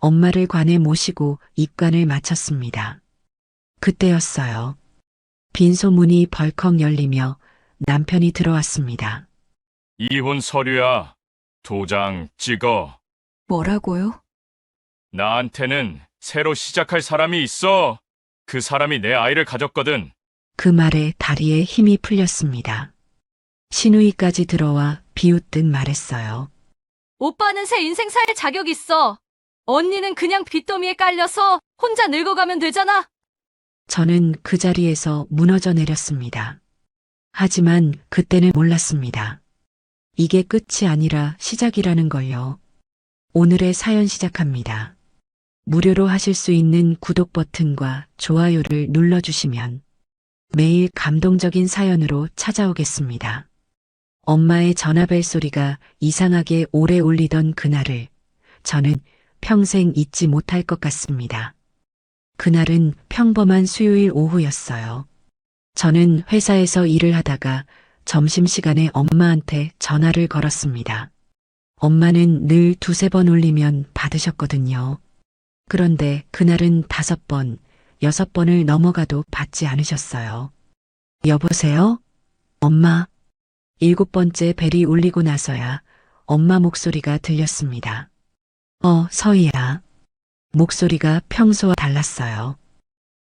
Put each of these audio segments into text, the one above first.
엄마를 관에 모시고 입관을 마쳤습니다. 그때였어요. 빈소문이 벌컥 열리며 남편이 들어왔습니다. 이혼 서류야. 도장 찍어. 뭐라고요? 나한테는 새로 시작할 사람이 있어. 그 사람이 내 아이를 가졌거든. 그 말에 다리에 힘이 풀렸습니다. 시누이까지 들어와 비웃듯 말했어요. 오빠는 새 인생 살 자격 있어. 언니는 그냥 빚더미에 깔려서 혼자 늙어가면 되잖아. 저는 그 자리에서 무너져 내렸습니다. 하지만 그때는 몰랐습니다. 이게 끝이 아니라 시작이라는 걸요. 오늘의 사연 시작합니다. 무료로 하실 수 있는 구독 버튼과 좋아요를 눌러주시면 매일 감동적인 사연으로 찾아오겠습니다. 엄마의 전화벨 소리가 이상하게 오래 울리던 그날을 저는 평생 잊지 못할 것 같습니다. 그날은 평범한 수요일 오후였어요. 저는 회사에서 일을 하다가 점심시간에 엄마한테 전화를 걸었습니다. 엄마는 늘 두세 번 울리면 받으셨거든요. 그런데 그날은 5번, 6번을 넘어가도 받지 않으셨어요. 여보세요? 엄마? 7번째 벨이 울리고 나서야 엄마 목소리가 들렸습니다. 서희야. 목소리가 평소와 달랐어요.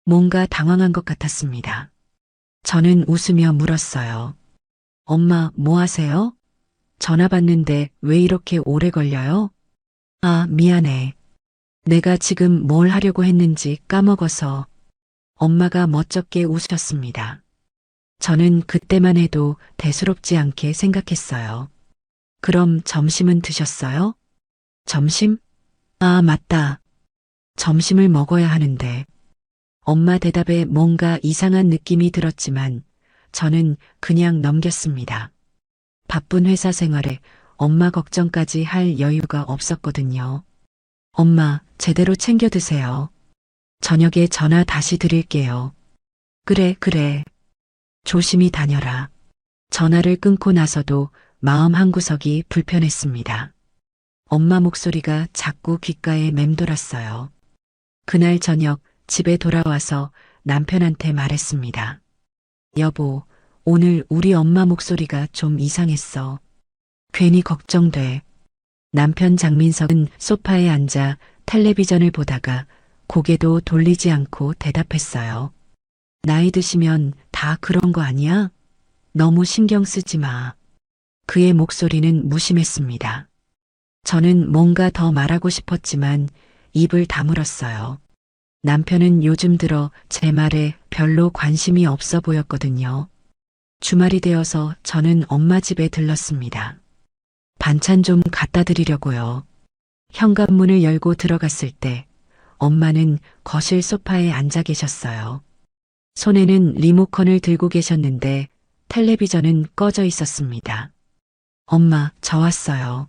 뭔가 당황한 것 같았습니다. 저는 웃으며 물었어요. 엄마, 뭐 하세요? 전화 받는데 왜 이렇게 오래 걸려요? 아, 미안해. 내가 지금 뭘 하려고 했는지 까먹어서. 엄마가 멋쩍게 웃으셨습니다. 저는 그때만 해도 대수롭지 않게 생각했어요. 그럼 점심은 드셨어요? 점심? 아, 맞다. 점심을 먹어야 하는데. 엄마 대답에 뭔가 이상한 느낌이 들었지만 저는 그냥 넘겼습니다. 바쁜 회사 생활에 엄마 걱정까지 할 여유가 없었거든요. 엄마, 제대로 챙겨 드세요. 저녁에 전화 다시 드릴게요. 그래. 조심히 다녀라. 전화를 끊고 나서도 마음 한구석이 불편했습니다. 엄마 목소리가 자꾸 귓가에 맴돌았어요. 그날 저녁 집에 돌아와서 남편한테 말했습니다. 여보, 오늘 우리 엄마 목소리가 좀 이상했어. 괜히 걱정돼. 남편 장민석은 소파에 앉아 텔레비전을 보다가 고개도 돌리지 않고 대답했어요. 나이 드시면 다 그런 거 아니야? 너무 신경 쓰지 마. 그의 목소리는 무심했습니다. 저는 뭔가 더 말하고 싶었지만 입을 다물었어요. 남편은 요즘 들어 제 말에 별로 관심이 없어 보였거든요. 주말이 되어서 저는 엄마 집에 들렀습니다. 반찬 좀 갖다 드리려고요. 현관문을 열고 들어갔을 때 엄마는 거실 소파에 앉아 계셨어요. 손에는 리모컨을 들고 계셨는데 텔레비전은 꺼져 있었습니다. 엄마, 저 왔어요.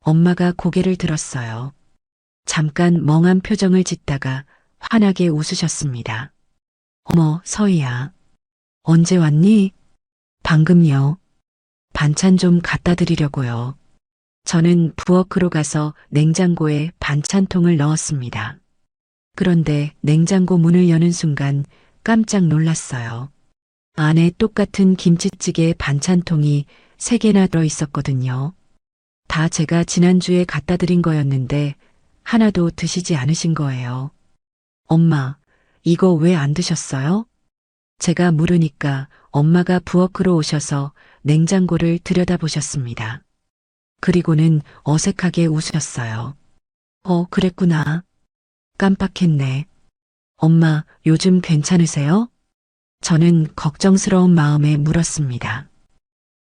엄마가 고개를 들었어요. 잠깐 멍한 표정을 짓다가 환하게 웃으셨습니다. 어머, 서희야. 언제 왔니? 방금요. 반찬 좀 갖다 드리려고요. 저는 부엌으로 가서 냉장고에 반찬통을 넣었습니다. 그런데 냉장고 문을 여는 순간 깜짝 놀랐어요. 안에 똑같은 김치찌개 반찬통이 3개나 들어 있었거든요. 다 제가 지난주에 갖다 드린 거였는데 하나도 드시지 않으신 거예요. 엄마, 이거 왜 안 드셨어요? 제가 물으니까 엄마가 부엌으로 오셔서 냉장고를 들여다보셨습니다. 그리고는 어색하게 웃으셨어요. 그랬구나. 깜빡했네. 엄마, 요즘 괜찮으세요? 저는 걱정스러운 마음에 물었습니다.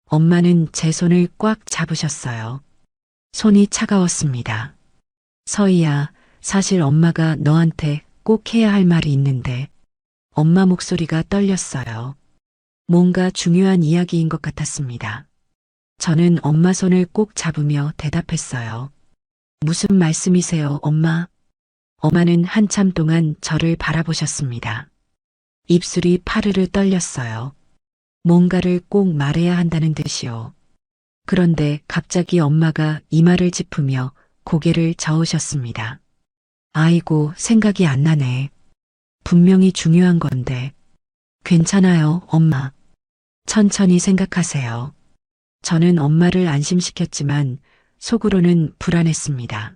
엄마는 제 손을 꽉 잡으셨어요. 손이 차가웠습니다. 서희야, 사실 엄마가 너한테 꼭 해야 할 말이 있는데. 엄마 목소리가 떨렸어요. 뭔가 중요한 이야기인 것 같았습니다. 저는 엄마 손을 꼭 잡으며 대답했어요. 무슨 말씀이세요, 엄마? 엄마는 한참 동안 저를 바라보셨습니다. 입술이 파르르 떨렸어요. 뭔가를 꼭 말해야 한다는 듯이요. 그런데 갑자기 엄마가 이마를 짚으며 고개를 저으셨습니다. 아이고, 생각이 안 나네. 분명히 중요한 건데. 괜찮아요, 엄마. 천천히 생각하세요. 저는 엄마를 안심시켰지만 속으로는 불안했습니다.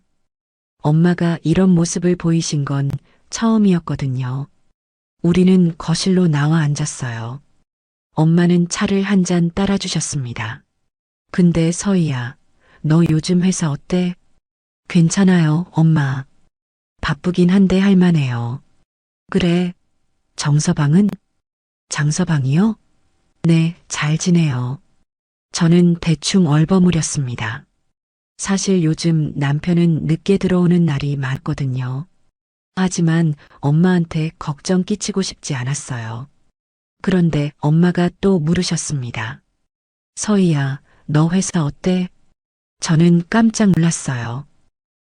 엄마가 이런 모습을 보이신 건 처음이었거든요. 우리는 거실로 나와 앉았어요. 엄마는 차를 한 잔 따라주셨습니다. 근데 서희야, 너 요즘 회사 어때? 괜찮아요, 엄마. 바쁘긴 한데 할만해요. 그래. 정서방은? 장서방이요? 네, 잘 지내요. 저는 대충 얼버무렸습니다. 사실 요즘 남편은 늦게 들어오는 날이 많거든요. 하지만 엄마한테 걱정 끼치고 싶지 않았어요. 그런데 엄마가 또 물으셨습니다. 서희야, 너 회사 어때? 저는 깜짝 놀랐어요.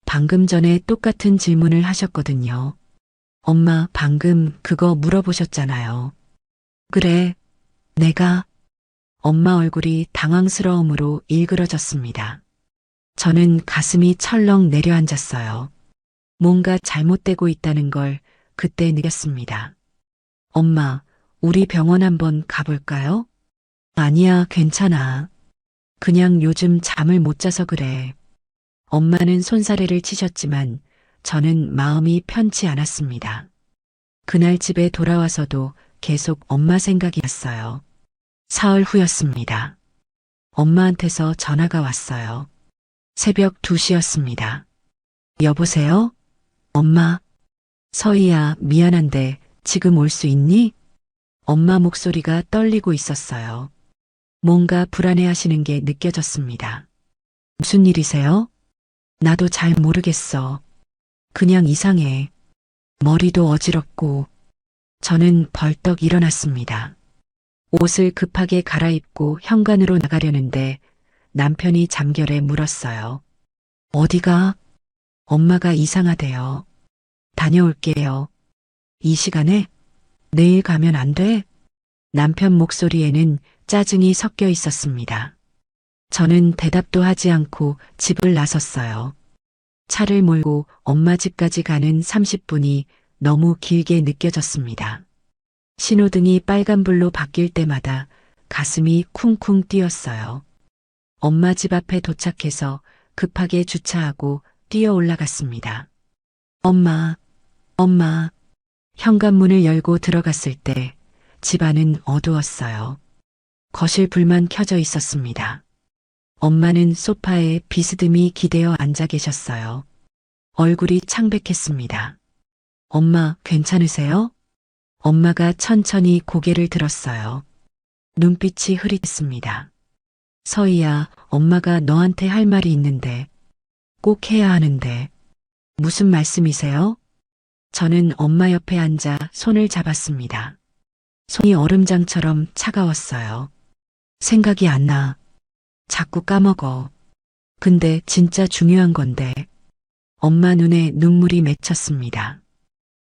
방금 전에 똑같은 질문을 하셨거든요. 엄마 방금 그거 물어보셨잖아요. 그래, 내가. 엄마 얼굴이 당황스러움으로 일그러졌습니다. 저는 가슴이 철렁 내려앉았어요. 뭔가 잘못되고 있다는 걸 그때 느꼈습니다. 엄마, 우리 병원 한번 가볼까요? 아니야, 괜찮아. 그냥 요즘 잠을 못 자서 그래. 엄마는 손사래를 치셨지만 저는 마음이 편치 않았습니다. 그날 집에 돌아와서도 계속 엄마 생각이 났어요. 사흘 후였습니다. 엄마한테서 전화가 왔어요. 새벽 2시였습니다. 여보세요? 엄마. 서희야, 미안한데 지금 올 수 있니? 엄마 목소리가 떨리고 있었어요. 뭔가 불안해하시는 게 느껴졌습니다. 무슨 일이세요? 나도 잘 모르겠어. 그냥 이상해. 머리도 어지럽고. 저는 벌떡 일어났습니다. 옷을 급하게 갈아입고 현관으로 나가려는데 남편이 잠결에 물었어요. 어디가? 엄마가 이상하대요. 다녀올게요. 이 시간에? 내일 가면 안 돼? 남편 목소리에는 짜증이 섞여 있었습니다. 저는 대답도 하지 않고 집을 나섰어요. 차를 몰고 엄마 집까지 가는 30분이 너무 길게 느껴졌습니다. 신호등이 빨간불로 바뀔 때마다 가슴이 쿵쿵 뛰었어요. 엄마 집 앞에 도착해서 급하게 주차하고 뛰어 올라갔습니다. 엄마, 엄마. 현관문을 열고 들어갔을 때 집안은 어두웠어요. 거실 불만 켜져 있었습니다. 엄마는 소파에 비스듬히 기대어 앉아 계셨어요. 얼굴이 창백했습니다. 엄마, 괜찮으세요? 엄마가 천천히 고개를 들었어요. 눈빛이 흐릿했습니다. 서희야, 엄마가 너한테 할 말이 있는데, 꼭 해야 하는데. 무슨 말씀이세요? 저는 엄마 옆에 앉아 손을 잡았습니다. 손이 얼음장처럼 차가웠어요. 생각이 안 나. 자꾸 까먹어. 근데 진짜 중요한 건데. 엄마 눈에 눈물이 맺혔습니다.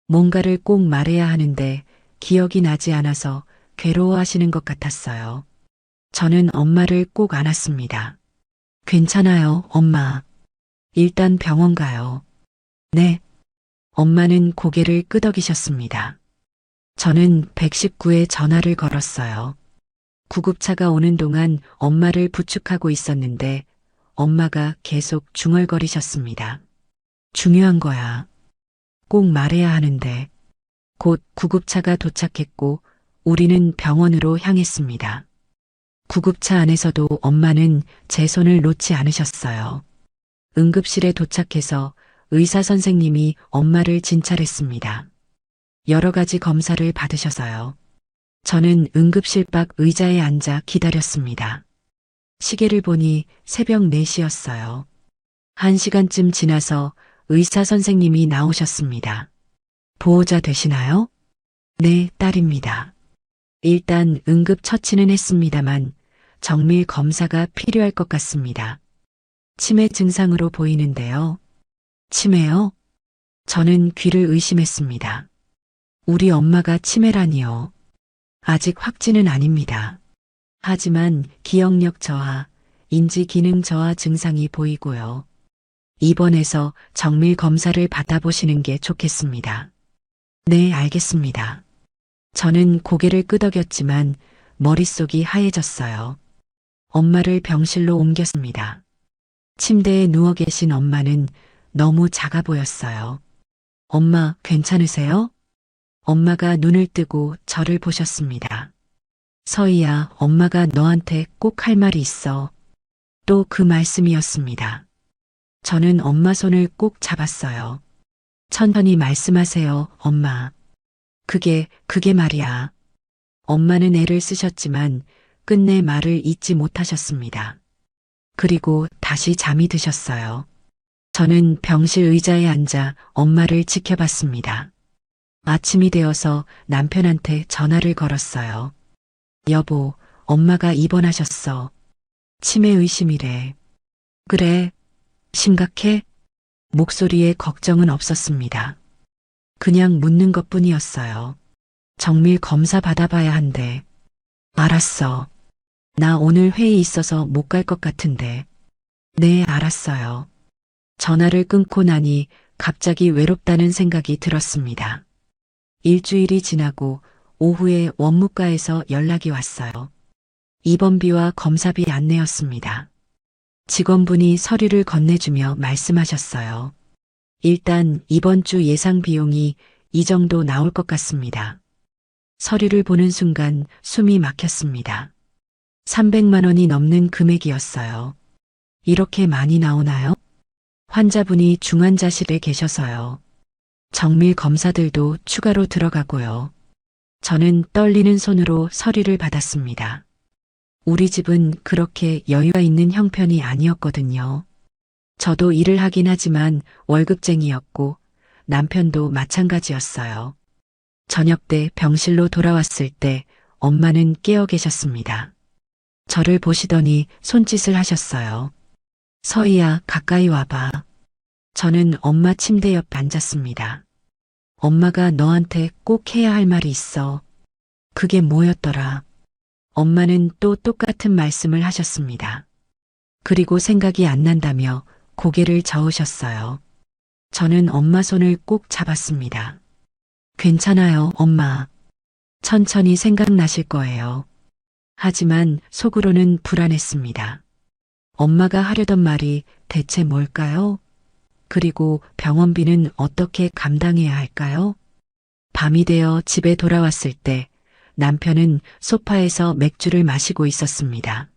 뭔가를 꼭 말해야 하는데 기억이 나지 않아서 괴로워하시는 것 같았어요. 저는 엄마를 꼭 안았습니다. 괜찮아요, 엄마. 일단 병원 가요. 네. 엄마는 고개를 끄덕이셨습니다. 저는 119에 전화를 걸었어요. 구급차가 오는 동안 엄마를 부축하고 있었는데 엄마가 계속 중얼거리셨습니다. 중요한 거야. 꼭 말해야 하는데. 곧 구급차가 도착했고 우리는 병원으로 향했습니다. 구급차 안에서도 엄마는 제 손을 놓지 않으셨어요. 응급실에 도착해서 의사 선생님이 엄마를 진찰했습니다. 여러 가지 검사를 받으셔서요. 저는 응급실 밖 의자에 앉아 기다렸습니다. 시계를 보니 새벽 4시였어요. 1시간쯤 지나서 의사 선생님이 나오셨습니다. 보호자 되시나요? 네, 딸입니다. 일단 응급 처치는 했습니다만 정밀 검사가 필요할 것 같습니다. 치매 증상으로 보이는데요. 치매요? 저는 귀를 의심했습니다. 우리 엄마가 치매라니요. 아직 확진은 아닙니다. 하지만 기억력 저하, 인지 기능 저하 증상이 보이고요. 입원해서 정밀 검사를 받아보시는 게 좋겠습니다. 네, 알겠습니다. 저는 고개를 끄덕였지만 머릿속이 하얘졌어요. 엄마를 병실로 옮겼습니다. 침대에 누워 계신 엄마는 너무 작아 보였어요. 엄마, 괜찮으세요? 엄마가 눈을 뜨고 저를 보셨습니다. 서희야, 엄마가 너한테 꼭 할 말이 있어. 또 그 말씀이었습니다. 저는 엄마 손을 꼭 잡았어요. 천천히 말씀하세요, 엄마. 그게 말이야. 엄마는 애를 쓰셨지만 끝내 말을 잇지 못하셨습니다. 그리고 다시 잠이 드셨어요. 저는 병실 의자에 앉아 엄마를 지켜봤습니다. 아침이 되어서 남편한테 전화를 걸었어요. 여보, 엄마가 입원하셨어. 치매 의심이래. 그래? 심각해? 목소리에 걱정은 없었습니다. 그냥 묻는 것뿐이었어요. 정밀 검사 받아봐야 한대. 알았어. 나 오늘 회의 있어서 못 갈 것 같은데. 네, 알았어요. 전화를 끊고 나니 갑자기 외롭다는 생각이 들었습니다. 일주일이 지나고 오후에 원무과에서 연락이 왔어요. 입원비와 검사비 안내였습니다. 직원분이 서류를 건네주며 말씀하셨어요. 일단 이번 주 예상 비용이 이 정도 나올 것 같습니다. 서류를 보는 순간 숨이 막혔습니다. 300만 원이 넘는 금액이었어요. 이렇게 많이 나오나요? 환자분이 중환자실에 계셔서요. 정밀 검사들도 추가로 들어가고요. 저는 떨리는 손으로 서류를 받았습니다. 우리 집은 그렇게 여유가 있는 형편이 아니었거든요. 저도 일을 하긴 하지만 월급쟁이였고 남편도 마찬가지였어요. 저녁 때 병실로 돌아왔을 때 엄마는 깨어 계셨습니다. 저를 보시더니 손짓을 하셨어요. 서희야, 가까이 와봐. 저는 엄마 침대 옆 앉았습니다. 엄마가 너한테 꼭 해야 할 말이 있어. 그게 뭐였더라? 엄마는 또 똑같은 말씀을 하셨습니다. 그리고 생각이 안 난다며 고개를 저으셨어요. 저는 엄마 손을 꼭 잡았습니다. 괜찮아요, 엄마. 천천히 생각나실 거예요. 하지만 속으로는 불안했습니다. 엄마가 하려던 말이 대체 뭘까요? 그리고 병원비는 어떻게 감당해야 할까요? 밤이 되어 집에 돌아왔을 때 남편은 소파에서 맥주를 마시고 있었습니다.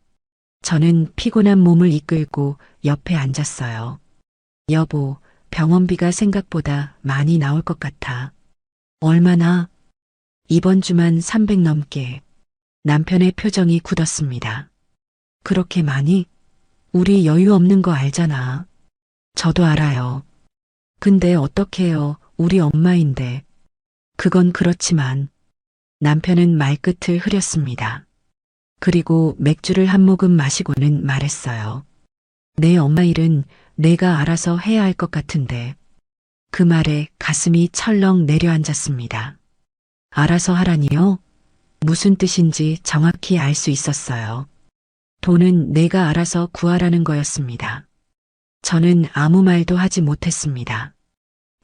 저는 피곤한 몸을 이끌고 옆에 앉았어요. 여보, 병원비가 생각보다 많이 나올 것 같아. 얼마나? 이번 주만 300 넘게. 남편의 표정이 굳었습니다. 그렇게 많이? 우리 여유 없는 거 알잖아. 저도 알아요. 근데 어떡해요, 우리 엄마인데. 그건 그렇지만. 남편은 말끝을 흐렸습니다. 그리고 맥주를 한 모금 마시고는 말했어요. 내 엄마 일은 내가 알아서 해야 할 것 같은데. 그 말에 가슴이 철렁 내려앉았습니다. 알아서 하라니요? 무슨 뜻인지 정확히 알 수 있었어요. 돈은 내가 알아서 구하라는 거였습니다. 저는 아무 말도 하지 못했습니다.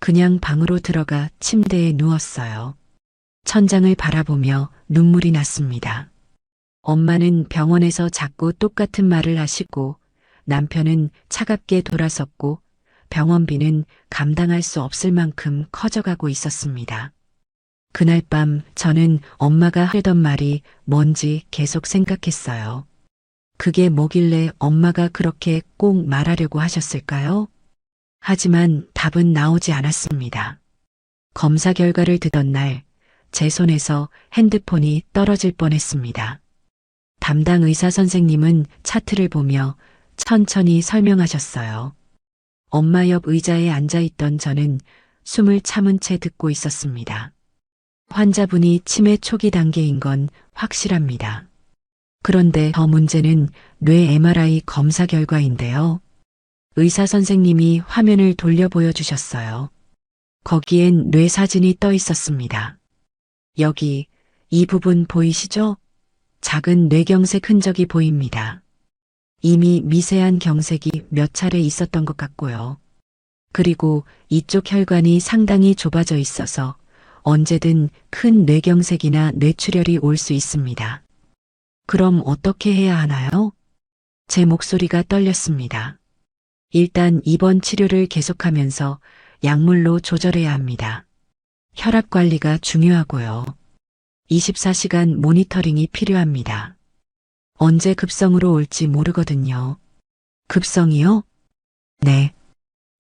그냥 방으로 들어가 침대에 누웠어요. 천장을 바라보며 눈물이 났습니다. 엄마는 병원에서 자꾸 똑같은 말을 하시고 남편은 차갑게 돌아섰고 병원비는 감당할 수 없을 만큼 커져가고 있었습니다. 그날 밤 저는 엄마가 하던 말이 뭔지 계속 생각했어요. 그게 뭐길래 엄마가 그렇게 꼭 말하려고 하셨을까요? 하지만 답은 나오지 않았습니다. 검사 결과를 듣던 날 제 손에서 핸드폰이 떨어질 뻔했습니다. 담당 의사 선생님은 차트를 보며 천천히 설명하셨어요. 엄마 옆 의자에 앉아있던 저는 숨을 참은 채 듣고 있었습니다. 환자분이 치매 초기 단계인 건 확실합니다. 그런데 더 문제는 뇌 MRI 검사 결과인데요. 의사 선생님이 화면을 돌려 보여주셨어요. 거기엔 뇌 사진이 떠 있었습니다. 여기, 이 부분 보이시죠? 작은 뇌경색 흔적이 보입니다. 이미 미세한 경색이 몇 차례 있었던 것 같고요. 그리고 이쪽 혈관이 상당히 좁아져 있어서 언제든 큰 뇌경색이나 뇌출혈이 올 수 있습니다. 그럼 어떻게 해야 하나요? 제 목소리가 떨렸습니다. 일단 입원 치료를 계속하면서 약물로 조절해야 합니다. 혈압 관리가 중요하고요. 24시간 모니터링이 필요합니다. 언제 급성으로 올지 모르거든요. 급성이요? 네.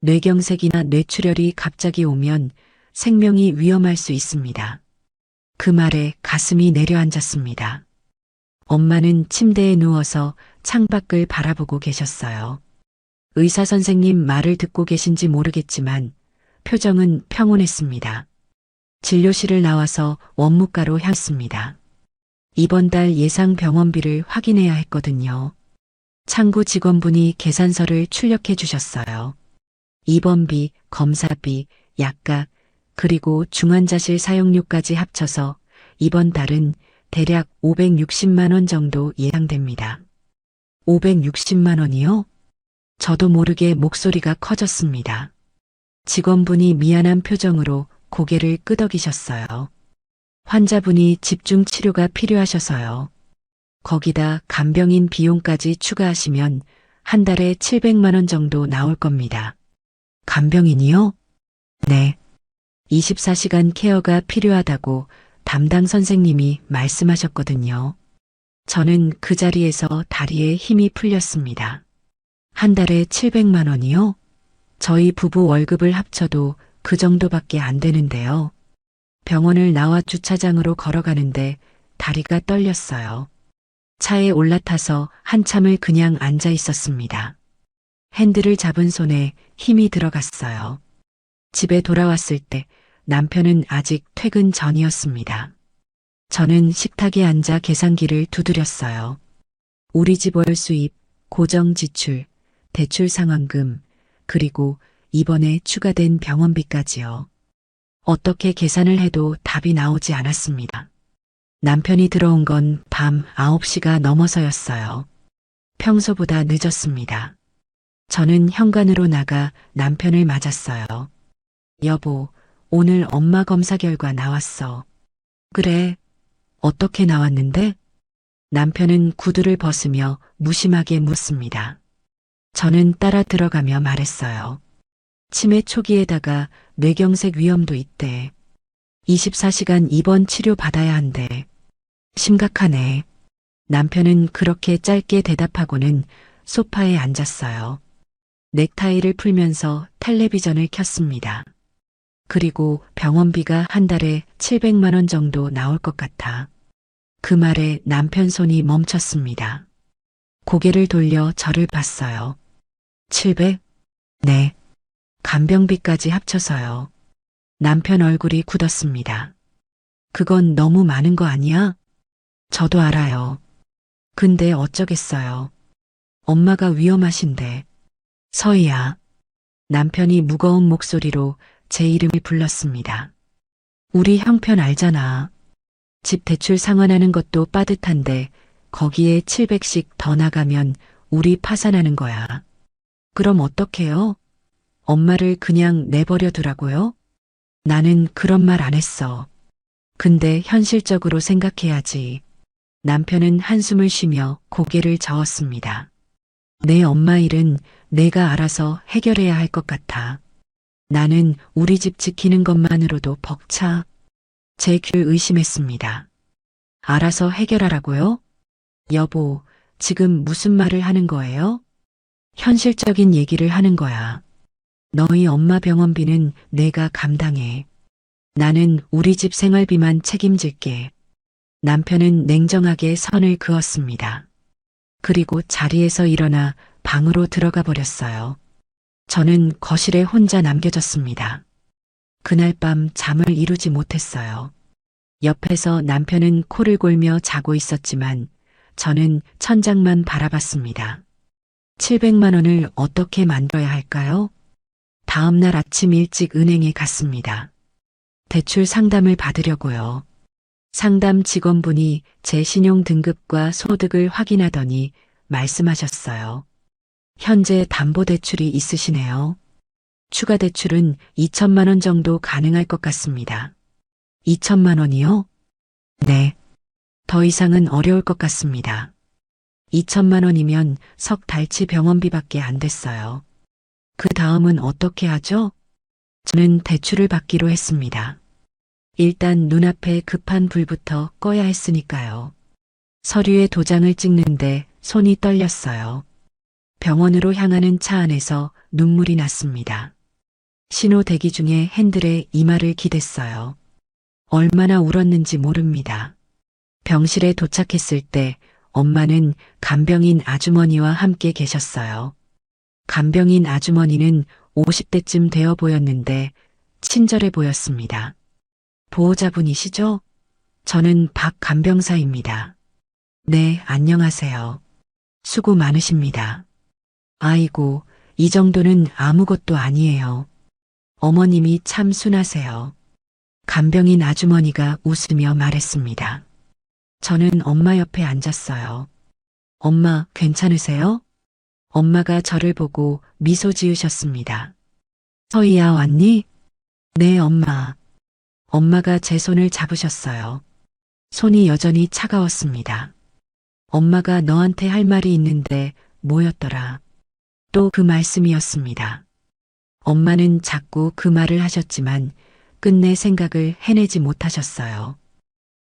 뇌경색이나 뇌출혈이 갑자기 오면 생명이 위험할 수 있습니다. 그 말에 가슴이 내려앉았습니다. 엄마는 침대에 누워서 창밖을 바라보고 계셨어요. 의사 선생님 말을 듣고 계신지 모르겠지만 표정은 평온했습니다. 진료실을 나와서 원무과로 향했습니다. 이번 달 예상 병원비를 확인해야 했거든요. 창구 직원분이 계산서를 출력해 주셨어요. 입원비, 검사비, 약값, 그리고 중환자실 사용료까지 합쳐서 이번 달은 대략 560만 원 정도 예상됩니다. 560만 원이요? 저도 모르게 목소리가 커졌습니다. 직원분이 미안한 표정으로 고개를 끄덕이셨어요. 환자분이 집중 치료가 필요하셔서요. 거기다 간병인 비용까지 추가하시면 한 달에 700만 원 정도 나올 겁니다. 간병인이요? 네. 24시간 케어가 필요하다고 담당 선생님이 말씀하셨거든요. 저는 그 자리에서 다리에 힘이 풀렸습니다. 한 달에 700만 원이요? 저희 부부 월급을 합쳐도 그 정도밖에 안 되는데요. 병원을 나와 주차장으로 걸어가는데 다리가 떨렸어요. 차에 올라타서 한참을 그냥 앉아 있었습니다. 핸들을 잡은 손에 힘이 들어갔어요. 집에 돌아왔을 때 남편은 아직 퇴근 전이었습니다. 저는 식탁에 앉아 계산기를 두드렸어요. 우리 집 월 수입, 고정 지출, 대출 상환금, 그리고 이번에 추가된 병원비까지요. 어떻게 계산을 해도 답이 나오지 않았습니다. 남편이 들어온 건 밤 9시가 넘어서였어요. 평소보다 늦었습니다. 저는 현관으로 나가 남편을 맞았어요. 여보, 오늘 엄마 검사 결과 나왔어. 그래, 어떻게 나왔는데? 남편은 구두를 벗으며 무심하게 묻습니다. 저는 따라 들어가며 말했어요. 치매 초기에다가 뇌경색 위험도 있대. 24시간 입원 치료 받아야 한대. 심각하네. 남편은 그렇게 짧게 대답하고는 소파에 앉았어요. 넥타이를 풀면서 텔레비전을 켰습니다. 그리고 병원비가 한 달에 700만 원 정도 나올 것 같아. 그 말에 남편 손이 멈췄습니다. 고개를 돌려 저를 봤어요. 700? 네. 간병비까지 합쳐서요. 남편 얼굴이 굳었습니다. 그건 너무 많은 거 아니야? 저도 알아요. 근데 어쩌겠어요. 엄마가 위험하신데. 서희야. 남편이 무거운 목소리로 제 이름을 불렀습니다. 우리 형편 알잖아. 집 대출 상환하는 것도 빠듯한데 거기에 700씩 더 나가면 우리 파산하는 거야. 그럼 어떡해요? 엄마를 그냥 내버려 두라고요? 나는 그런 말 안 했어. 근데 현실적으로 생각해야지. 남편은 한숨을 쉬며 고개를 저었습니다. 내 엄마 일은 내가 알아서 해결해야 할 것 같아. 나는 우리 집 지키는 것만으로도 벅차. 제 귀를 의심했습니다. 알아서 해결하라고요? 여보, 지금 무슨 말을 하는 거예요? 현실적인 얘기를 하는 거야. 너희 엄마 병원비는 내가 감당해. 나는 우리 집 생활비만 책임질게. 남편은 냉정하게 선을 그었습니다. 그리고 자리에서 일어나 방으로 들어가 버렸어요. 저는 거실에 혼자 남겨졌습니다. 그날 밤 잠을 이루지 못했어요. 옆에서 남편은 코를 골며 자고 있었지만 저는 천장만 바라봤습니다. 700만 원을 어떻게 만들어야 할까요? 다음 날 아침 일찍 은행에 갔습니다. 대출 상담을 받으려고요. 상담 직원분이 제 신용 등급과 소득을 확인하더니 말씀하셨어요. 현재 담보대출이 있으시네요. 추가 대출은 2천만 원 정도 가능할 것 같습니다. 2천만 원이요? 네. 더 이상은 어려울 것 같습니다. 2천만 원이면 석 달치 병원비밖에 안 됐어요. 그 다음은 어떻게 하죠? 저는 대출을 받기로 했습니다. 일단 눈앞에 급한 불부터 꺼야 했으니까요. 서류에 도장을 찍는데 손이 떨렸어요. 병원으로 향하는 차 안에서 눈물이 났습니다. 신호 대기 중에 핸들에 이마를 기댔어요. 얼마나 울었는지 모릅니다. 병실에 도착했을 때 엄마는 간병인 아주머니와 함께 계셨어요. 간병인 아주머니는 50대쯤 되어 보였는데 친절해 보였습니다. 보호자분이시죠? 저는 박 간병사입니다. 네, 안녕하세요. 수고 많으십니다. 아이고, 이 정도는 아무것도 아니에요. 어머님이 참 순하세요. 간병인 아주머니가 웃으며 말했습니다. 저는 엄마 옆에 앉았어요. 엄마, 괜찮으세요? 엄마가 저를 보고 미소 지으셨습니다. 서희야, 왔니? 네, 엄마. 엄마가 제 손을 잡으셨어요. 손이 여전히 차가웠습니다. 엄마가 너한테 할 말이 있는데 뭐였더라? 또 그 말씀이었습니다. 엄마는 자꾸 그 말을 하셨지만 끝내 생각을 해내지 못하셨어요.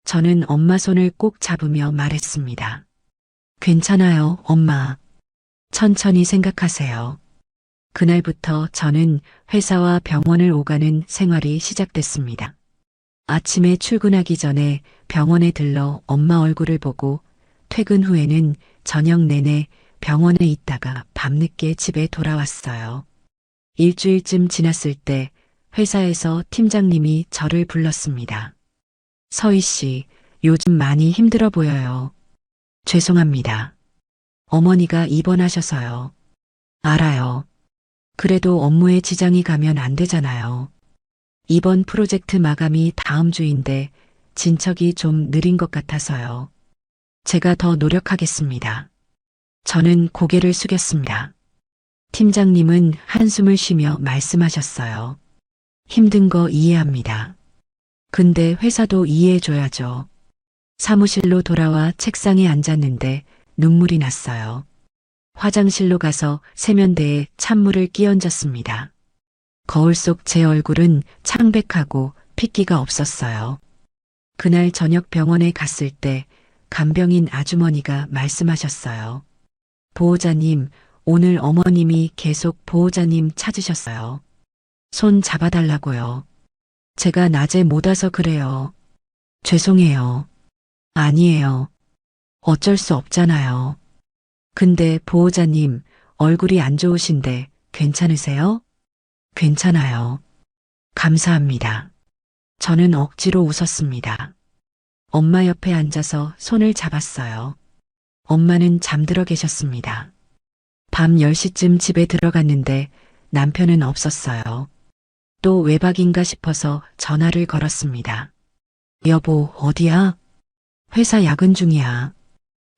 저는 엄마 손을 꼭 잡으며 말했습니다. 괜찮아요, 엄마. 천천히 생각하세요. 그날부터 저는 회사와 병원을 오가는 생활이 시작됐습니다. 아침에 출근하기 전에 병원에 들러 엄마 얼굴을 보고 퇴근 후에는 저녁 내내 병원에 있다가 밤늦게 집에 돌아왔어요. 일주일쯤 지났을 때 회사에서 팀장님이 저를 불렀습니다. 서희 씨, 요즘 많이 힘들어 보여요. 죄송합니다. 어머니가 입원하셔서요. 알아요. 그래도 업무에 지장이 가면 안 되잖아요. 이번 프로젝트 마감이 다음 주인데 진척이 좀 느린 것 같아서요. 제가 더 노력하겠습니다. 저는 고개를 숙였습니다. 팀장님은 한숨을 쉬며 말씀하셨어요. 힘든 거 이해합니다. 근데 회사도 이해해줘야죠. 사무실로 돌아와 책상에 앉았는데 눈물이 났어요. 화장실로 가서 세면대에 찬물을 끼얹었습니다. 거울 속 제 얼굴은 창백하고 핏기가 없었어요. 그날 저녁 병원에 갔을 때 간병인 아주머니가 말씀하셨어요. 보호자님, 오늘 어머님이 계속 보호자님 찾으셨어요. 손 잡아달라고요. 제가 낮에 못 와서 그래요. 죄송해요. 아니에요. 어쩔 수 없잖아요. 근데 보호자님, 얼굴이 안 좋으신데 괜찮으세요? 괜찮아요. 감사합니다. 저는 억지로 웃었습니다. 엄마 옆에 앉아서 손을 잡았어요. 엄마는 잠들어 계셨습니다. 밤 10시쯤 집에 들어갔는데 남편은 없었어요. 또 외박인가 싶어서 전화를 걸었습니다. 여보, 어디야? 회사 야근 중이야.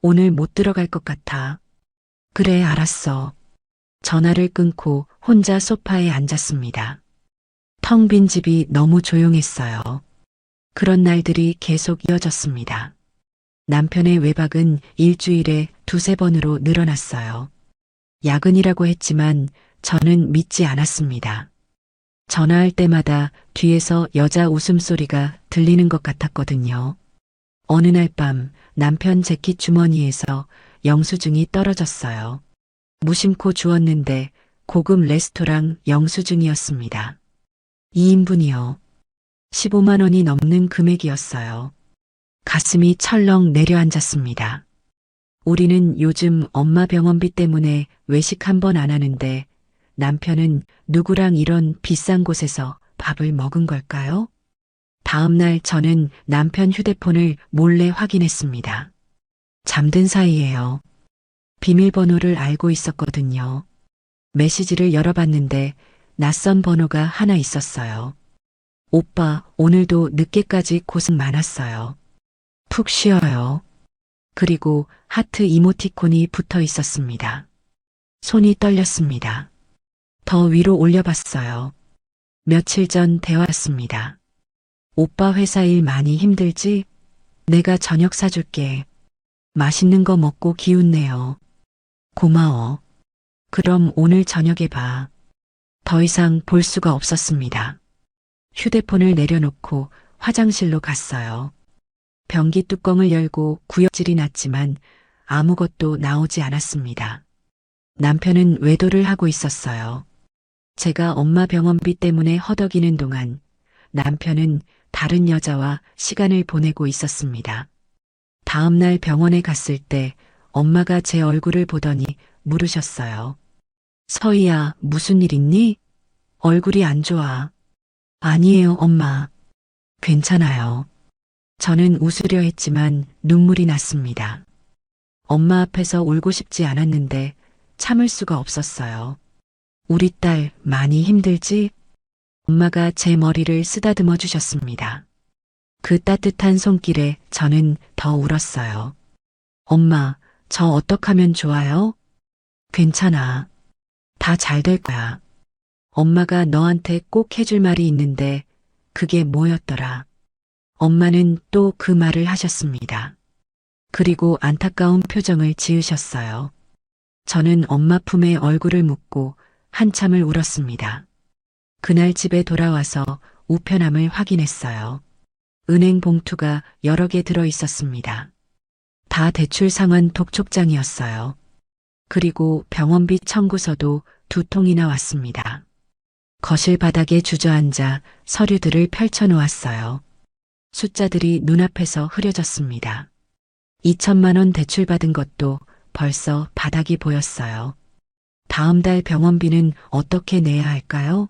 오늘 못 들어갈 것 같아. 그래, 알았어. 전화를 끊고 혼자 소파에 앉았습니다. 텅 빈 집이 너무 조용했어요. 그런 날들이 계속 이어졌습니다. 남편의 외박은 일주일에 2~3번으로 늘어났어요. 야근이라고 했지만 저는 믿지 않았습니다. 전화할 때마다 뒤에서 여자 웃음소리가 들리는 것 같았거든요. 어느 날 밤 남편 재킷 주머니에서 영수증이 떨어졌어요. 무심코 주었는데 고급 레스토랑 영수증이었습니다. 2인분이요. 15만 원이 넘는 금액이었어요. 가슴이 철렁 내려앉았습니다. 우리는 요즘 엄마 병원비 때문에 외식 한 번 안 하는데 남편은 누구랑 이런 비싼 곳에서 밥을 먹은 걸까요? 다음 날 저는 남편 휴대폰을 몰래 확인했습니다. 잠든 사이에요. 비밀번호를 알고 있었거든요. 메시지를 열어봤는데 낯선 번호가 하나 있었어요. 오빠, 오늘도 늦게까지 고생 많았어요. 푹 쉬어요. 그리고 하트 이모티콘이 붙어 있었습니다. 손이 떨렸습니다. 더 위로 올려봤어요. 며칠 전 대화였습니다. 오빠 회사 일 많이 힘들지? 내가 저녁 사줄게. 맛있는 거 먹고 기운내요. 고마워. 그럼 오늘 저녁에 봐. 더 이상 볼 수가 없었습니다. 휴대폰을 내려놓고 화장실로 갔어요. 변기 뚜껑을 열고 구역질이 났지만 아무것도 나오지 않았습니다. 남편은 외도를 하고 있었어요. 제가 엄마 병원비 때문에 허덕이는 동안 남편은 다른 여자와 시간을 보내고 있었습니다. 다음 날 병원에 갔을 때 엄마가 제 얼굴을 보더니 물으셨어요. 서희야, 무슨 일 있니? 얼굴이 안 좋아. 아니에요, 엄마. 괜찮아요. 저는 웃으려 했지만 눈물이 났습니다. 엄마 앞에서 울고 싶지 않았는데 참을 수가 없었어요. 우리 딸 많이 힘들지? 엄마가 제 머리를 쓰다듬어 주셨습니다. 그 따뜻한 손길에 저는 더 울었어요. 엄마, 저 어떡하면 좋아요? 괜찮아. 다 잘 될 거야. 엄마가 너한테 꼭 해줄 말이 있는데 그게 뭐였더라? 엄마는 또 그 말을 하셨습니다. 그리고 안타까운 표정을 지으셨어요. 저는 엄마 품에 얼굴을 묻고 한참을 울었습니다. 그날 집에 돌아와서 우편함을 확인했어요. 은행 봉투가 여러 개 들어 있었습니다. 다 대출 상환 독촉장이었어요. 그리고 병원비 청구서도 2통이나 왔습니다. 거실 바닥에 주저앉아 서류들을 펼쳐놓았어요. 숫자들이 눈앞에서 흐려졌습니다. 2천만 원 대출받은 것도 벌써 바닥이 보였어요. 다음 달 병원비는 어떻게 내야 할까요?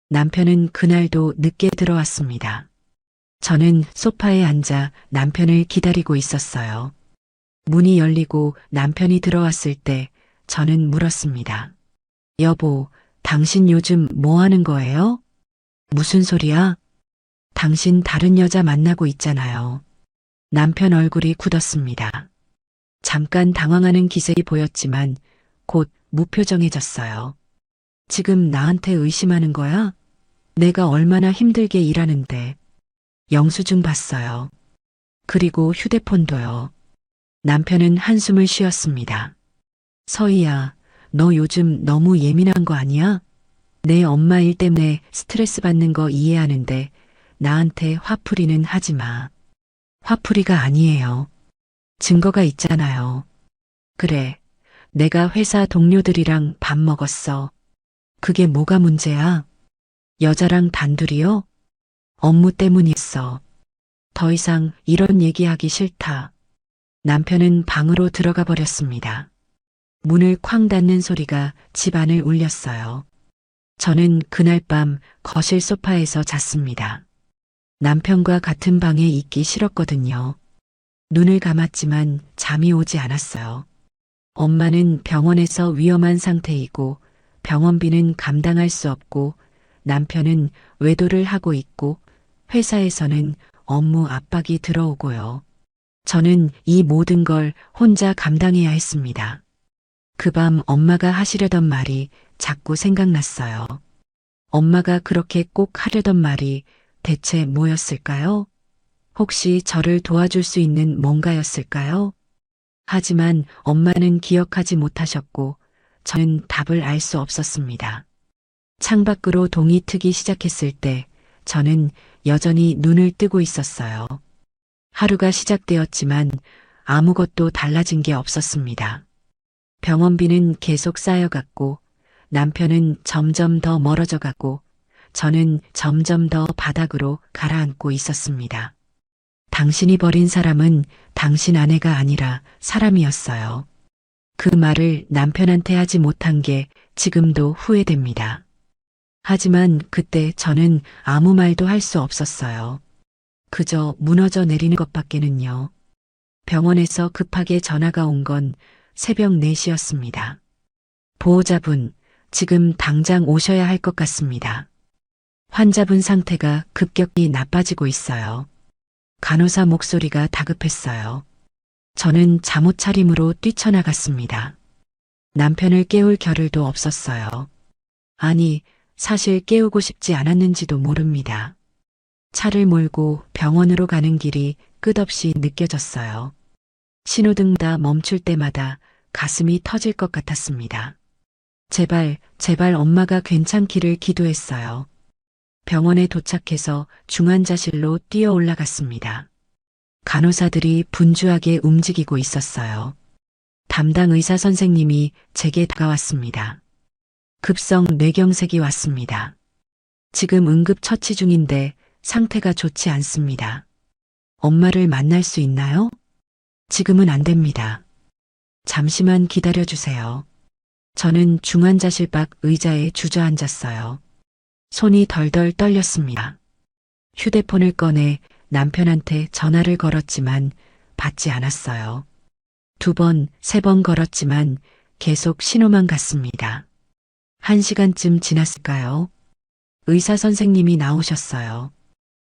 남편은 그날도 늦게 들어왔습니다. 저는 소파에 앉아 남편을 기다리고 있었어요. 문이 열리고 남편이 들어왔을 때 저는 물었습니다. 여보, 당신 요즘 뭐 하는 거예요? 무슨 소리야? 당신 다른 여자 만나고 있잖아요. 남편 얼굴이 굳었습니다. 잠깐 당황하는 기색이 보였지만 곧 무표정해졌어요. 지금 나한테 의심하는 거야? 내가 얼마나 힘들게 일하는데. 영수증 봤어요. 그리고 휴대폰도요. 남편은 한숨을 쉬었습니다. 서희야, 너 요즘 너무 예민한 거 아니야? 내 엄마 일 때문에 스트레스 받는 거 이해하는데 나한테 화풀이는 하지 마. 화풀이가 아니에요. 증거가 있잖아요. 그래, 내가 회사 동료들이랑 밥 먹었어. 그게 뭐가 문제야? 여자랑 단둘이요? 업무 때문이었어. 더 이상 이런 얘기하기 싫다. 남편은 방으로 들어가 버렸습니다. 문을 쾅 닫는 소리가 집안을 울렸어요. 저는 그날 밤 거실 소파에서 잤습니다. 남편과 같은 방에 있기 싫었거든요. 눈을 감았지만 잠이 오지 않았어요. 엄마는 병원에서 위험한 상태이고 병원비는 감당할 수 없고 남편은 외도를 하고 있고 회사에서는 업무 압박이 들어오고요. 저는 이 모든 걸 혼자 감당해야 했습니다. 그 밤 엄마가 하시려던 말이 자꾸 생각났어요. 엄마가 그렇게 꼭 하려던 말이 대체 뭐였을까요? 혹시 저를 도와줄 수 있는 뭔가였을까요? 하지만 엄마는 기억하지 못하셨고 저는 답을 알 수 없었습니다. 창밖으로 동이 트기 시작했을 때 저는 여전히 눈을 뜨고 있었어요. 하루가 시작되었지만 아무것도 달라진 게 없었습니다. 병원비는 계속 쌓여갔고 남편은 점점 더 멀어져 갔고 저는 점점 더 바닥으로 가라앉고 있었습니다. 당신이 버린 사람은 당신 아내가 아니라 사람이었어요. 그 말을 남편한테 하지 못한 게 지금도 후회됩니다. 하지만 그때 저는 아무 말도 할 수 없었어요. 그저 무너져 내리는 것밖에는요. 병원에서 급하게 전화가 온 건 새벽 4시였습니다. 보호자분, 지금 당장 오셔야 할 것 같습니다. 환자분 상태가 급격히 나빠지고 있어요. 간호사 목소리가 다급했어요. 저는 잠옷 차림으로 뛰쳐나갔습니다. 남편을 깨울 겨를도 없었어요. 아니, 사실 깨우고 싶지 않았는지도 모릅니다. 차를 몰고 병원으로 가는 길이 끝없이 느껴졌어요. 신호등 다 멈출 때마다 가슴이 터질 것 같았습니다. 제발, 제발 엄마가 괜찮기를 기도했어요. 병원에 도착해서 중환자실로 뛰어 올라갔습니다. 간호사들이 분주하게 움직이고 있었어요. 담당 의사 선생님이 제게 다가왔습니다. 급성 뇌경색이 왔습니다. 지금 응급 처치 중인데 상태가 좋지 않습니다. 엄마를 만날 수 있나요? 지금은 안 됩니다. 잠시만 기다려 주세요. 저는 중환자실 밖 의자에 주저앉았어요. 손이 덜덜 떨렸습니다. 휴대폰을 꺼내 남편한테 전화를 걸었지만 받지 않았어요. 2번, 3번 걸었지만 계속 신호만 갔습니다. 1시간쯤 지났을까요? 의사 선생님이 나오셨어요.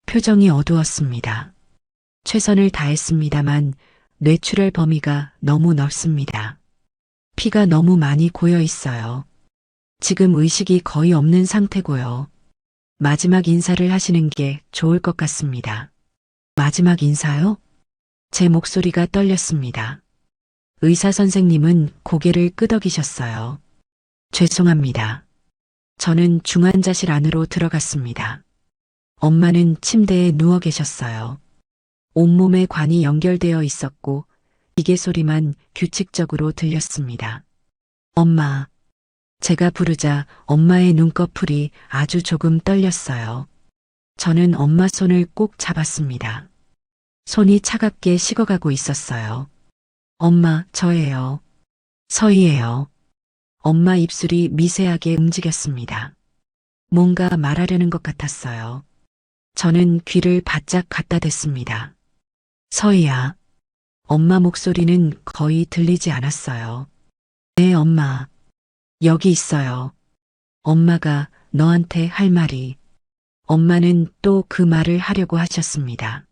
표정이 어두웠습니다. 최선을 다했습니다만 뇌출혈 범위가 너무 넓습니다. 피가 너무 많이 고여 있어요. 지금 의식이 거의 없는 상태고요. 마지막 인사를 하시는 게 좋을 것 같습니다. 마지막 인사요? 제 목소리가 떨렸습니다. 의사 선생님은 고개를 끄덕이셨어요. 죄송합니다. 저는 중환자실 안으로 들어갔습니다. 엄마는 침대에 누워 계셨어요. 온몸에 관이 연결되어 있었고 기계 소리만 규칙적으로 들렸습니다. 엄마. 제가 부르자 엄마의 눈꺼풀이 아주 조금 떨렸어요. 저는 엄마 손을 꼭 잡았습니다. 손이 차갑게 식어가고 있었어요. 엄마, 저예요. 서희예요. 엄마 입술이 미세하게 움직였습니다. 뭔가 말하려는 것 같았어요. 저는 귀를 바짝 갖다 댔습니다. 서희야. 엄마 목소리는 거의 들리지 않았어요. 네, 엄마. 여기 있어요. 엄마가 너한테 할 말이. 엄마는 또 그 말을 하려고 하셨습니다.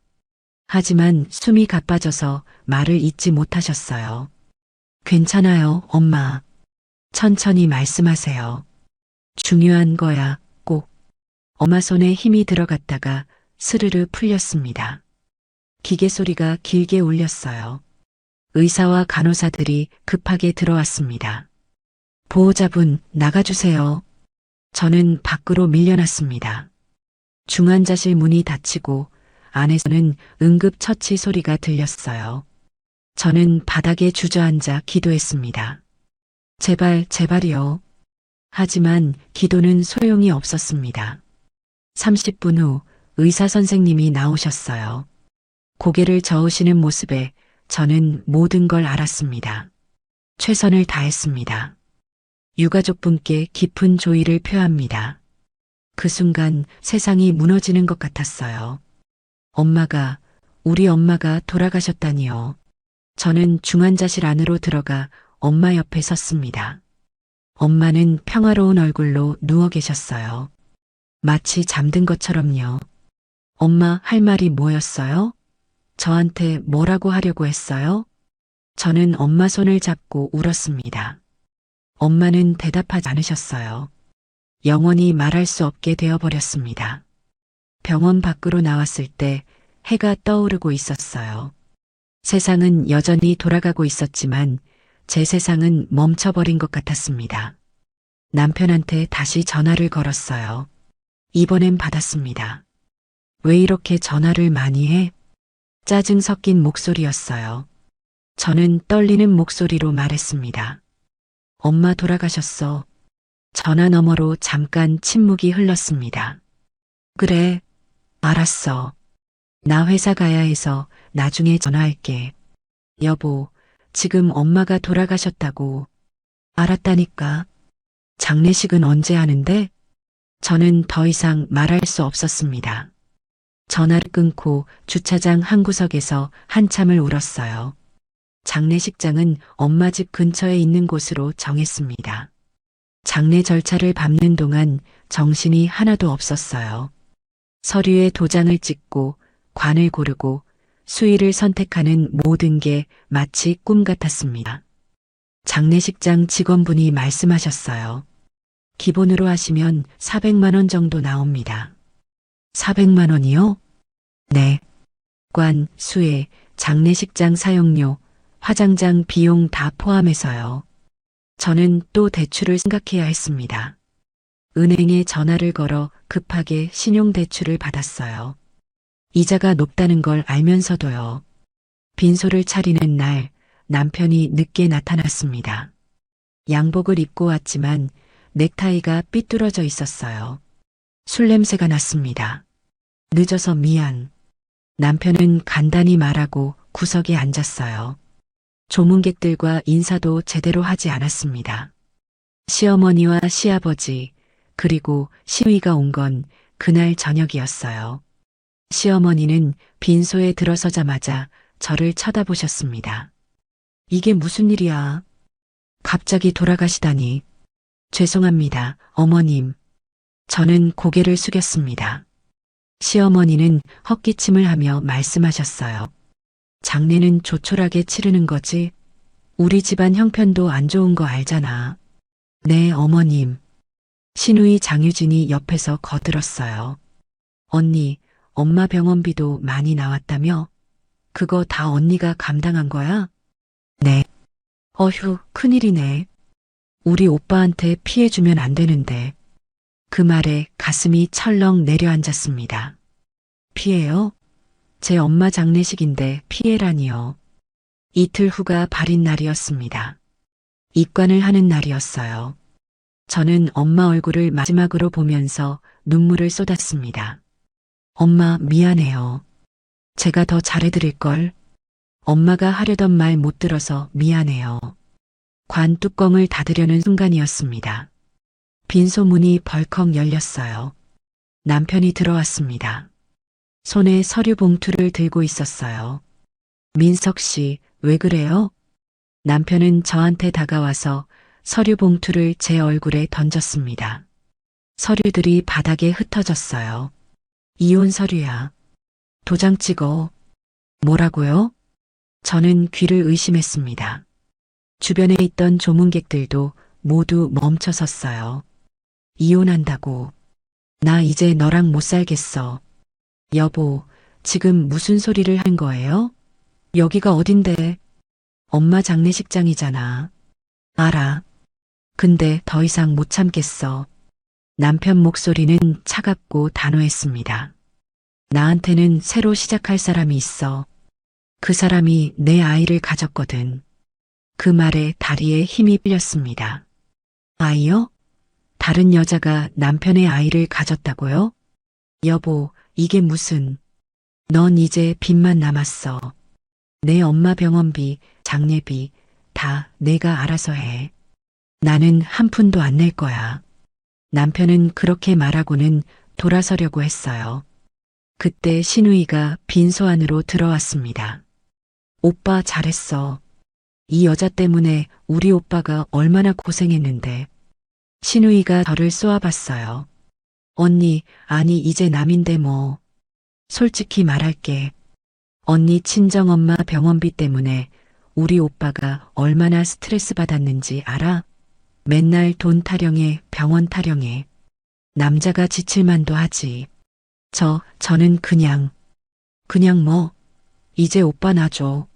하지만 숨이 가빠져서 말을 잇지 못하셨어요. 괜찮아요, 엄마. 천천히 말씀하세요. 중요한 거야, 꼭. 엄마 손에 힘이 들어갔다가 스르르 풀렸습니다. 기계 소리가 길게 울렸어요. 의사와 간호사들이 급하게 들어왔습니다. 보호자분, 나가주세요. 저는 밖으로 밀려났습니다. 중환자실 문이 닫히고 안에서는 응급처치 소리가 들렸어요. 저는 바닥에 주저앉아 기도했습니다. 제발, 제발이요. 하지만 기도는 소용이 없었습니다. 30분 후 의사 선생님이 나오셨어요. 고개를 저으시는 모습에 저는 모든 걸 알았습니다. 최선을 다했습니다. 유가족분께 깊은 조의를 표합니다. 그 순간 세상이 무너지는 것 같았어요. 우리 엄마가 돌아가셨다니요. 저는 중환자실 안으로 들어가 엄마 옆에 섰습니다. 엄마는 평화로운 얼굴로 누워 계셨어요. 마치 잠든 것처럼요. 엄마 할 말이 뭐였어요? 저한테 뭐라고 하려고 했어요? 저는 엄마 손을 잡고 울었습니다. 엄마는 대답하지 않으셨어요. 영원히 말할 수 없게 되어버렸습니다. 병원 밖으로 나왔을 때 해가 떠오르고 있었어요. 세상은 여전히 돌아가고 있었지만 제 세상은 멈춰버린 것 같았습니다. 남편한테 다시 전화를 걸었어요. 이번엔 받았습니다. 왜 이렇게 전화를 많이 해? 짜증 섞인 목소리였어요. 저는 떨리는 목소리로 말했습니다. 엄마 돌아가셨어. 전화 너머로 잠깐 침묵이 흘렀습니다. 그래, 알았어. 나 회사 가야 해서 나중에 전화할게. 여보, 지금 엄마가 돌아가셨다고. 알았다니까. 장례식은 언제 하는데? 저는 더 이상 말할 수 없었습니다. 전화를 끊고 주차장 한 구석에서 한참을 울었어요. 장례식장은 엄마 집 근처에 있는 곳으로 정했습니다. 장례 절차를 밟는 동안 정신이 하나도 없었어요. 서류에 도장을 찍고 관을 고르고 수의를 선택하는 모든 게 마치 꿈 같았습니다. 장례식장 직원분이 말씀하셨어요. 기본으로 하시면 400만 원 정도 나옵니다. 400만 원이요? 네. 관, 수혜, 장례식장 사용료, 화장장 비용 다 포함해서요. 저는 또 대출을 생각해야 했습니다. 은행에 전화를 걸어 급하게 신용대출을 받았어요. 이자가 높다는 걸 알면서도요. 빈소를 차리는 날 남편이 늦게 나타났습니다. 양복을 입고 왔지만 넥타이가 삐뚤어져 있었어요. 술 냄새가 났습니다. 늦어서 미안. 남편은 간단히 말하고 구석에 앉았어요. 조문객들과 인사도 제대로 하지 않았습니다. 시어머니와 시아버지, 그리고 시누이가 온 건 그날 저녁이었어요. 시어머니는 빈소에 들어서자마자 저를 쳐다보셨습니다. 이게 무슨 일이야? 갑자기 돌아가시다니. 죄송합니다, 어머님. 저는 고개를 숙였습니다. 시어머니는 헛기침을 하며 말씀하셨어요. 장례는 조촐하게 치르는 거지. 우리 집안 형편도 안 좋은 거 알잖아. 네, 어머님. 시누이 장유진이 옆에서 거들었어요. 언니, 엄마 병원비도 많이 나왔다며? 그거 다 언니가 감당한 거야? 네. 어휴, 큰일이네. 우리 오빠한테 피해 주면 안 되는데. 그 말에 가슴이 철렁 내려앉았습니다. 피해요? 제 엄마 장례식인데 피해라니요. 이틀 후가 발인 날이었습니다. 입관을 하는 날이었어요. 저는 엄마 얼굴을 마지막으로 보면서 눈물을 쏟았습니다. 엄마 미안해요. 제가 더 잘해드릴걸. 엄마가 하려던 말 못 들어서 미안해요. 관 뚜껑을 닫으려는 순간이었습니다. 빈소 문이 벌컥 열렸어요. 남편이 들어왔습니다. 손에 서류 봉투를 들고 있었어요. 민석 씨, 왜 그래요? 남편은 저한테 다가와서 서류 봉투를 제 얼굴에 던졌습니다. 서류들이 바닥에 흩어졌어요. 이혼 서류야. 도장 찍어. 뭐라고요? 저는 귀를 의심했습니다. 주변에 있던 조문객들도 모두 멈춰 섰어요. 이혼한다고. 나 이제 너랑 못 살겠어. 여보, 지금 무슨 소리를 한 거예요? 여기가 어딘데? 엄마 장례식장이잖아. 알아. 근데 더 이상 못 참겠어. 남편 목소리는 차갑고 단호했습니다. 나한테는 새로 시작할 사람이 있어. 그 사람이 내 아이를 가졌거든. 그 말에 다리에 힘이 풀렸습니다. 아이요? 다른 여자가 남편의 아이를 가졌다고요? 여보, 이게 무슨... 넌 이제 빚만 남았어. 내 엄마 병원비, 장례비 다 내가 알아서 해. 나는 한 푼도 안 낼 거야. 남편은 그렇게 말하고는 돌아서려고 했어요. 그때 시누이가 빈소 안으로 들어왔습니다. 오빠 잘했어. 이 여자 때문에 우리 오빠가 얼마나 고생했는데. 시누이가 저를 쏘아봤어요. 언니, 아니 이제 남인데 뭐. 솔직히 말할게. 언니 친정엄마 병원비 때문에 우리 오빠가 얼마나 스트레스 받았는지 알아? 맨날 돈 타령해, 병원 타령해. 남자가 지칠만도 하지. 저는 그냥 뭐, 이제 오빠 놔줘.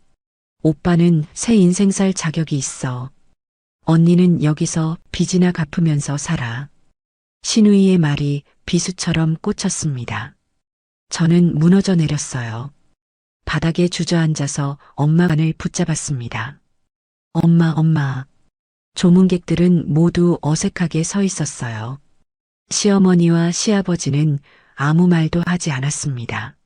오빠는 새 인생 살 자격이 있어. 언니는 여기서 빚이나 갚으면서 살아. 시누이의 말이 비수처럼 꽂혔습니다. 저는 무너져 내렸어요. 바닥에 주저앉아서 엄마 간을 붙잡았습니다. 엄마. 조문객들은 모두 어색하게 서 있었어요. 시어머니와 시아버지는 아무 말도 하지 않았습니다.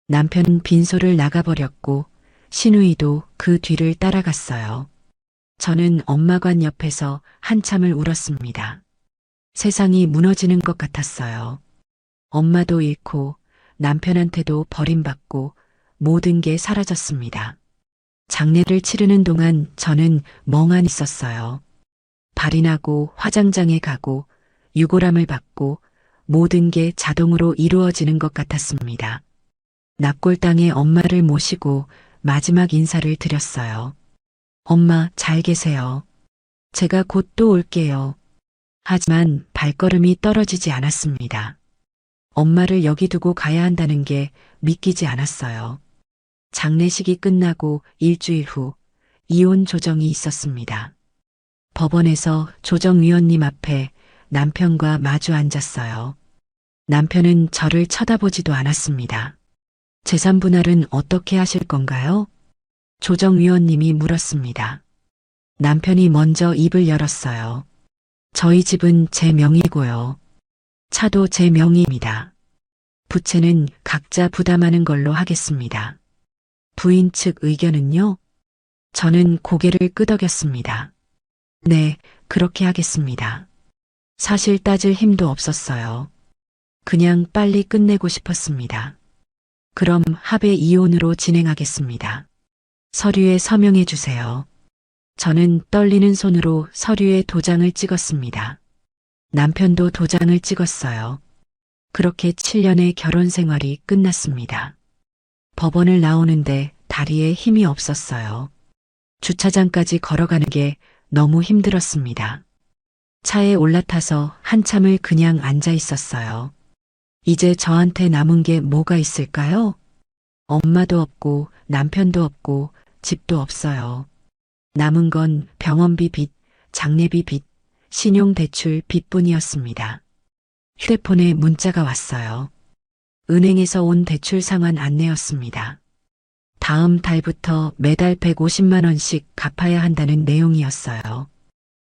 남편은 빈소를 나가버렸고 시누이도 그 뒤를 따라갔어요. 저는 엄마관 옆에서 한참을 울었습니다. 세상이 무너지는 것 같았어요. 엄마도 잃고 남편한테도 버림받고 모든 게 사라졌습니다. 장례를 치르는 동안 저는 멍하니 있었어요. 발인하고 화장장에 가고 유골함을 받고 모든 게 자동으로 이루어지는 것 같았습니다. 납골당에 엄마를 모시고 마지막 인사를 드렸어요. 엄마 잘 계세요. 제가 곧 또 올게요. 하지만 발걸음이 떨어지지 않았습니다. 엄마를 여기 두고 가야 한다는 게 믿기지 않았어요. 장례식이 끝나고 일주일 후 이혼 조정이 있었습니다. 법원에서 조정위원님 앞에 남편과 마주 앉았어요. 남편은 저를 쳐다보지도 않았습니다. 재산 분할은 어떻게 하실 건가요? 조정위원님이 물었습니다. 남편이 먼저 입을 열었어요. 저희 집은 제 명의고요. 차도 제 명의입니다. 부채는 각자 부담하는 걸로 하겠습니다. 부인 측 의견은요? 저는 고개를 끄덕였습니다. 네, 그렇게 하겠습니다. 사실 따질 힘도 없었어요. 그냥 빨리 끝내고 싶었습니다. 그럼 합의 이혼으로 진행하겠습니다. 서류에 서명해 주세요. 저는 떨리는 손으로 서류에 도장을 찍었습니다. 남편도 도장을 찍었어요. 그렇게 7년의 결혼 생활이 끝났습니다. 법원을 나오는데 다리에 힘이 없었어요. 주차장까지 걸어가는 게 너무 힘들었습니다. 차에 올라타서 한참을 그냥 앉아 있었어요. 이제 저한테 남은 게 뭐가 있을까요? 엄마도 없고 남편도 없고 집도 없어요. 남은 건 병원비 빚, 장례비 빚, 신용대출 빚뿐이었습니다. 휴대폰에 문자가 왔어요. 은행에서 온 대출 상환 안내였습니다. 다음 달부터 매달 150만 원씩 갚아야 한다는 내용이었어요.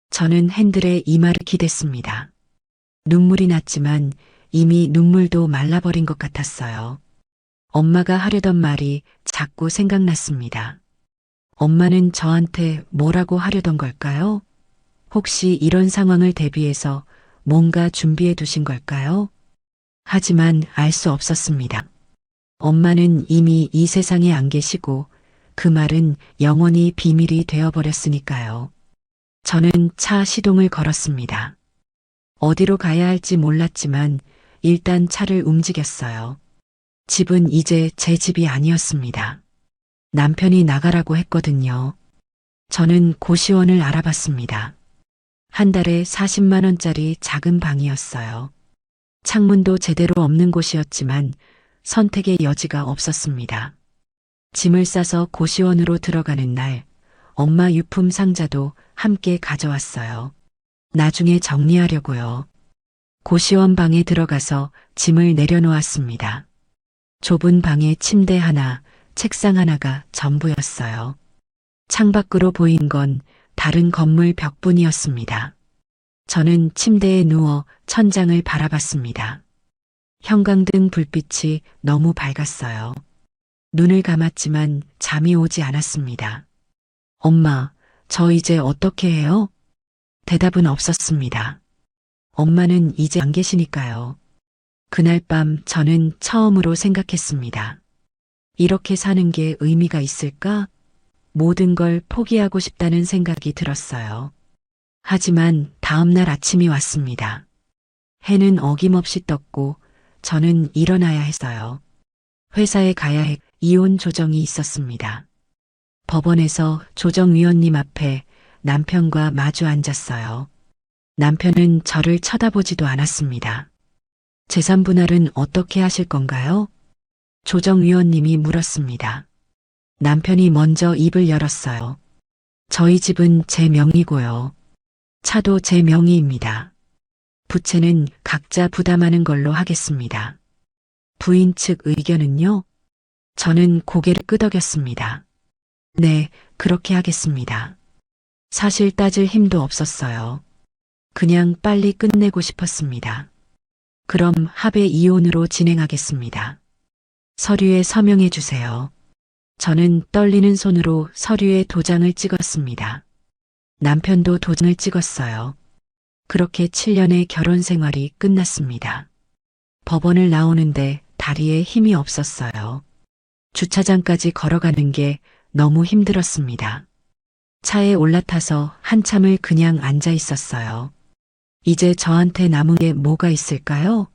저는 핸들에 이 말을 기댔습니다. 눈물이 났지만 이미 눈물도 말라버린 것 같았어요. 엄마가 하려던 말이 자꾸 생각났습니다. 엄마는 저한테 뭐라고 하려던 걸까요? 혹시 이런 상황을 대비해서 뭔가 준비해 두신 걸까요? 하지만 알 수 없었습니다. 엄마는 이미 이 세상에 안 계시고 그 말은 영원히 비밀이 되어버렸으니까요. 저는 차 시동을 걸었습니다. 어디로 가야 할지 몰랐지만 일단 차를 움직였어요. 집은 이제 제 집이 아니었습니다. 남편이 나가라고 했거든요. 저는 고시원을 알아봤습니다. 한 달에 40만 원짜리 작은 방이었어요. 창문도 제대로 없는 곳이었지만 선택의 여지가 없었습니다. 짐을 싸서 고시원으로 들어가는 날, 엄마 유품 상자도 함께 가져왔어요. 나중에 정리하려고요. 고시원 방에 들어가서 짐을 내려놓았습니다. 좁은 방에 침대 하나, 책상 하나가 전부였어요. 창밖으로 보인 건 다른 건물 벽뿐이었습니다. 저는 침대에 누워 천장을 바라봤습니다. 형광등 불빛이 너무 밝았어요. 눈을 감았지만 잠이 오지 않았습니다. 엄마, 저 이제 어떻게 해요? 대답은 없었습니다. 엄마는 이제 안 계시니까요. 그날 밤 저는 처음으로 생각했습니다. 이렇게 사는 게 의미가 있을까? 모든 걸 포기하고 싶다는 생각이 들었어요. 하지만 다음날 아침이 왔습니다. 해는 어김없이 떴고 저는 일어나야 했어요. 회사에 가야 해 이혼 조정이 있었습니다. 법원에서 조정위원님 앞에 남편과 마주 앉았어요. 남편은 저를 쳐다보지도 않았습니다. 재산 분할은 어떻게 하실 건가요? 조정위원님이 물었습니다. 남편이 먼저 입을 열었어요. 저희 집은 제 명의고요. 차도 제 명의입니다. 부채는 각자 부담하는 걸로 하겠습니다. 부인 측 의견은요? 저는 고개를 끄덕였습니다. 네, 그렇게 하겠습니다. 사실 따질 힘도 없었어요. 그냥 빨리 끝내고 싶었습니다. 그럼 합의 이혼으로 진행하겠습니다. 서류에 서명해 주세요. 저는 떨리는 손으로 서류에 도장을 찍었습니다. 남편도 도장을 찍었어요. 그렇게 7년의 결혼 생활이 끝났습니다. 법원을 나오는데 다리에 힘이 없었어요. 주차장까지 걸어가는 게 너무 힘들었습니다. 차에 올라타서 한참을 그냥 앉아 있었어요. 이제 저한테 남은 게 뭐가 있을까요?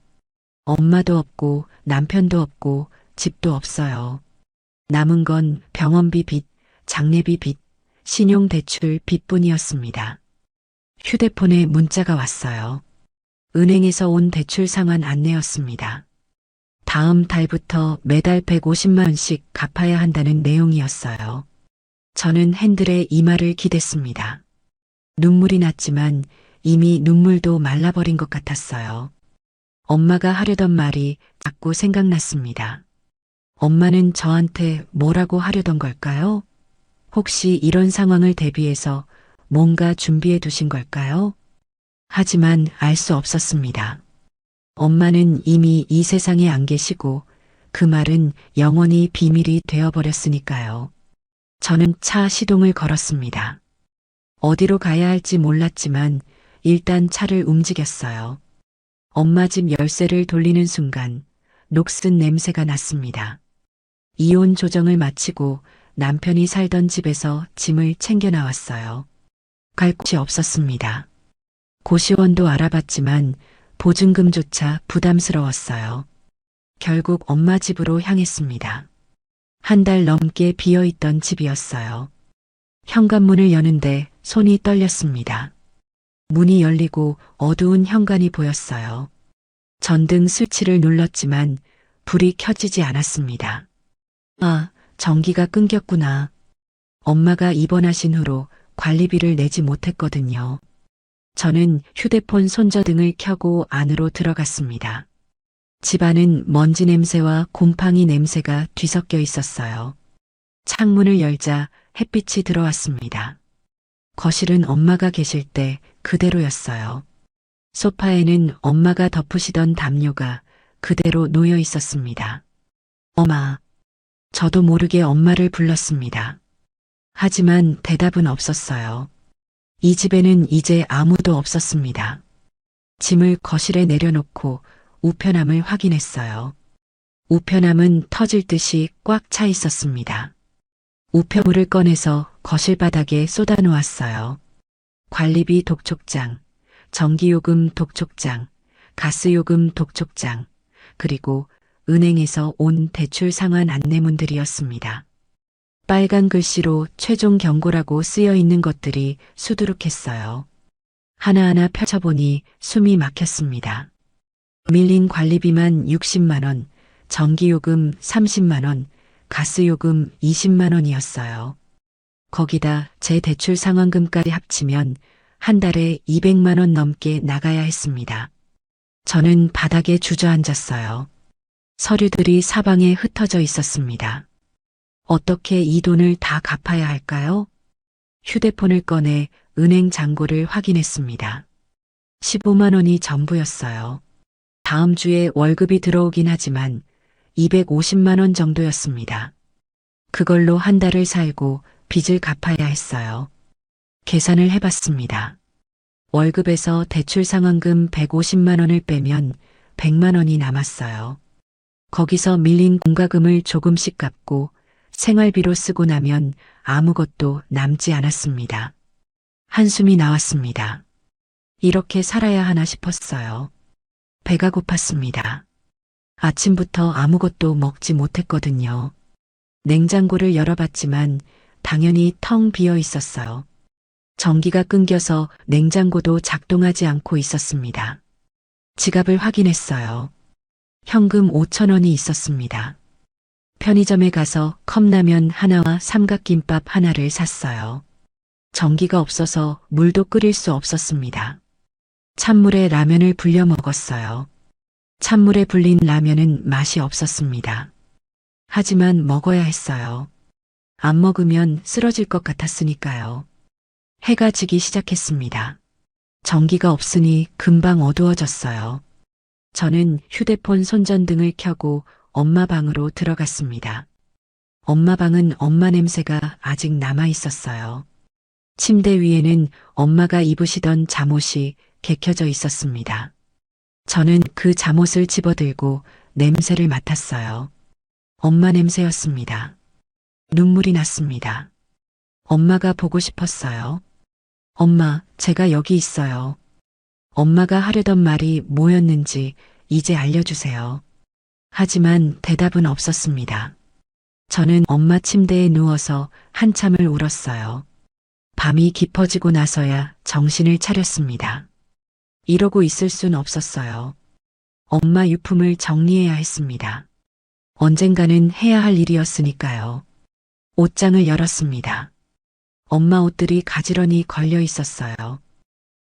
엄마도 없고 남편도 없고 집도 없어요. 남은 건 병원비 빚, 장례비 빚, 신용대출 빚뿐이었습니다. 휴대폰에 문자가 왔어요. 은행에서 온 대출 상환 안내였습니다. 다음 달부터 매달 150만 원씩 갚아야 한다는 내용이었어요. 저는 핸들에 이 말을 기댔습니다. 눈물이 났지만 이미 눈물도 말라버린 것 같았어요. 엄마가 하려던 말이 자꾸 생각났습니다. 엄마는 저한테 뭐라고 하려던 걸까요? 혹시 이런 상황을 대비해서 뭔가 준비해 두신 걸까요? 하지만 알 수 없었습니다. 엄마는 이미 이 세상에 안 계시고 그 말은 영원히 비밀이 되어버렸으니까요. 저는 차 시동을 걸었습니다. 어디로 가야 할지 몰랐지만 일단 차를 움직였어요. 엄마 집 열쇠를 돌리는 순간 녹슨 냄새가 났습니다. 이혼 조정을 마치고 남편이 살던 집에서 짐을 챙겨 나왔어요. 갈 곳이 없었습니다. 고시원도 알아봤지만 보증금조차 부담스러웠어요. 결국 엄마 집으로 향했습니다. 한 달 넘게 비어있던 집이었어요. 현관문을 여는데 손이 떨렸습니다. 문이 열리고 어두운 현관이 보였어요. 전등 스위치를 눌렀지만 불이 켜지지 않았습니다. 아, 전기가 끊겼구나. 엄마가 입원하신 후로 관리비를 내지 못했거든요. 저는 휴대폰 손전등을 켜고 안으로 들어갔습니다. 집안은 먼지 냄새와 곰팡이 냄새가 뒤섞여 있었어요. 창문을 열자 햇빛이 들어왔습니다. 거실은 엄마가 계실 때 그대로였어요. 소파에는 엄마가 덮으시던 담요가 그대로 놓여 있었습니다. 엄마. 저도 모르게 엄마를 불렀습니다. 하지만 대답은 없었어요. 이 집에는 이제 아무도 없었습니다. 짐을 거실에 내려놓고 우편함을 확인했어요. 우편함은 터질 듯이 꽉 차 있었습니다. 우편물을 꺼내서 거실 바닥에 쏟아 놓았어요. 관리비 독촉장, 전기요금 독촉장, 가스요금 독촉장, 그리고 은행에서 온 대출 상환 안내문들이었습니다. 빨간 글씨로 최종 경고라고 쓰여 있는 것들이 수두룩했어요. 하나하나 펼쳐보니 숨이 막혔습니다. 밀린 관리비만 60만 원, 전기요금 30만 원, 가스요금 20만 원이었어요. 거기다 제 대출 상환금까지 합치면 한 달에 200만 원 넘게 나가야 했습니다. 저는 바닥에 주저앉았어요. 서류들이 사방에 흩어져 있었습니다. 어떻게 이 돈을 다 갚아야 할까요? 휴대폰을 꺼내 은행 잔고를 확인했습니다. 15만 원이 전부였어요. 다음 주에 월급이 들어오긴 하지만 250만 원 정도였습니다. 그걸로 한 달을 살고 빚을 갚아야 했어요. 계산을 해봤습니다. 월급에서 대출 상환금 150만 원을 빼면 100만 원이 남았어요. 거기서 밀린 공과금을 조금씩 갚고 생활비로 쓰고 나면 아무것도 남지 않았습니다. 한숨이 나왔습니다. 이렇게 살아야 하나 싶었어요. 배가 고팠습니다. 아침부터 아무것도 먹지 못했거든요. 냉장고를 열어봤지만 당연히 텅 비어 있었어요. 전기가 끊겨서 냉장고도 작동하지 않고 있었습니다. 지갑을 확인했어요. 현금 5천 원이 있었습니다. 편의점에 가서 컵라면 하나와 삼각김밥 하나를 샀어요. 전기가 없어서 물도 끓일 수 없었습니다. 찬물에 라면을 불려 먹었어요. 찬물에 불린 라면은 맛이 없었습니다. 하지만 먹어야 했어요. 안 먹으면 쓰러질 것 같았으니까요. 해가 지기 시작했습니다. 전기가 없으니 금방 어두워졌어요. 저는 휴대폰 손전등을 켜고 엄마 방으로 들어갔습니다. 엄마 방은 엄마 냄새가 아직 남아 있었어요. 침대 위에는 엄마가 입으시던 잠옷이 개켜져 있었습니다. 저는 그 잠옷을 집어들고 냄새를 맡았어요. 엄마 냄새였습니다. 눈물이 났습니다. 엄마가 보고 싶었어요. 엄마, 제가 여기 있어요. 엄마가 하려던 말이 뭐였는지 이제 알려주세요. 하지만 대답은 없었습니다. 저는 엄마 침대에 누워서 한참을 울었어요. 밤이 깊어지고 나서야 정신을 차렸습니다. 이러고 있을 순 없었어요. 엄마 유품을 정리해야 했습니다. 언젠가는 해야 할 일이었으니까요. 옷장을 열었습니다. 엄마 옷들이 가지런히 걸려 있었어요.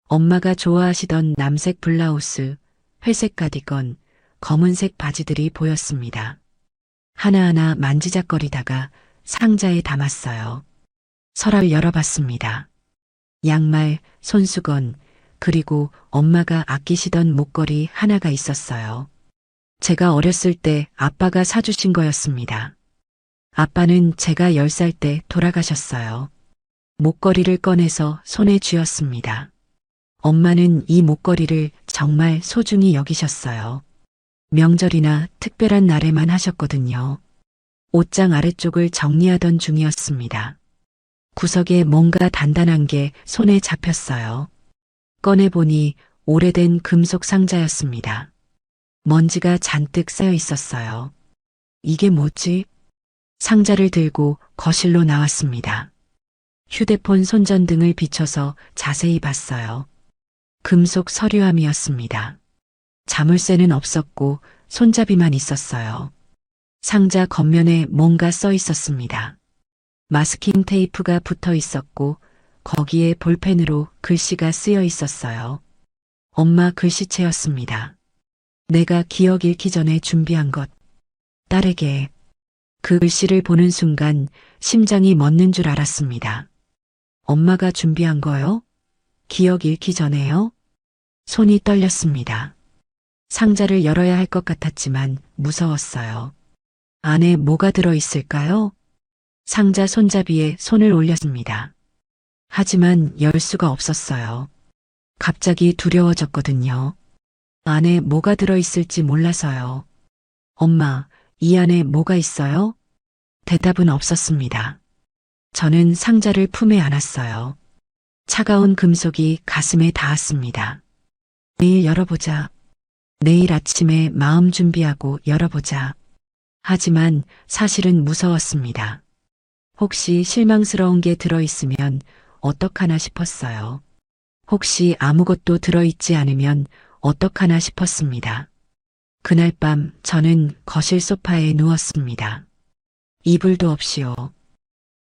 엄마가 좋아하시던 남색 블라우스, 회색 가디건, 검은색 바지들이 보였습니다. 하나하나 만지작거리다가 상자에 담았어요. 서랍을 열어봤습니다. 양말, 손수건, 그리고 엄마가 아끼시던 목걸이 하나가 있었어요. 제가 어렸을 때 아빠가 사주신 거였습니다. 아빠는 제가 10살 때 돌아가셨어요. 목걸이를 꺼내서 손에 쥐었습니다. 엄마는 이 목걸이를 정말 소중히 여기셨어요. 명절이나 특별한 날에만 하셨거든요. 옷장 아래쪽을 정리하던 중이었습니다. 구석에 뭔가 단단한 게 손에 잡혔어요. 꺼내보니 오래된 금속 상자였습니다. 먼지가 잔뜩 쌓여 있었어요. 이게 뭐지? 상자를 들고 거실로 나왔습니다. 휴대폰 손전등을 비춰서 자세히 봤어요. 금속 서류함이었습니다. 자물쇠는 없었고 손잡이만 있었어요. 상자 겉면에 뭔가 써 있었습니다. 마스킹 테이프가 붙어 있었고 거기에 볼펜으로 글씨가 쓰여 있었어요. 엄마 글씨체였습니다. 내가 기억 잃기 전에 준비한 것. 딸에게. 그 글씨를 보는 순간 심장이 멎는 줄 알았습니다. 엄마가 준비한 거요? 기억 잃기 전에요? 손이 떨렸습니다. 상자를 열어야 할 것 같았지만 무서웠어요. 안에 뭐가 들어 있을까요? 상자 손잡이에 손을 올렸습니다. 하지만 열 수가 없었어요. 갑자기 두려워졌거든요. 안에 뭐가 들어 있을지 몰라서요. 엄마, 이 안에 뭐가 있어요? 대답은 없었습니다. 저는 상자를 품에 안았어요. 차가운 금속이 가슴에 닿았습니다. 내일 열어보자. 내일 아침에 마음 준비하고 열어보자. 하지만 사실은 무서웠습니다. 혹시 실망스러운 게 들어있으면 어떡하나 싶었어요. 혹시 아무것도 들어있지 않으면 어떡하나 싶었습니다. 그날 밤 저는 거실 소파에 누웠습니다. 이불도 없이요.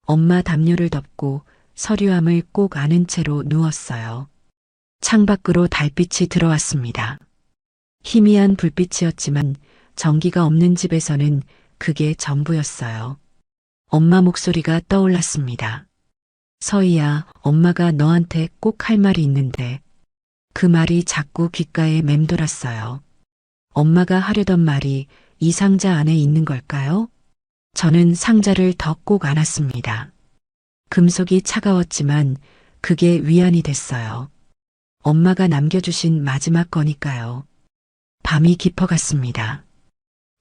엄마 담요를 덮고 서류함을 꼭 안은 채로 누웠어요. 창밖으로 달빛이 들어왔습니다. 희미한 불빛이었지만 전기가 없는 집에서는 그게 전부였어요. 엄마 목소리가 떠올랐습니다. 서희야, 엄마가 너한테 꼭 할 말이 있는데. 그 말이 자꾸 귓가에 맴돌았어요. 엄마가 하려던 말이 이 상자 안에 있는 걸까요? 저는 상자를 더 꼭 안았습니다. 금속이 차가웠지만 그게 위안이 됐어요. 엄마가 남겨주신 마지막 거니까요. 밤이 깊어갔습니다.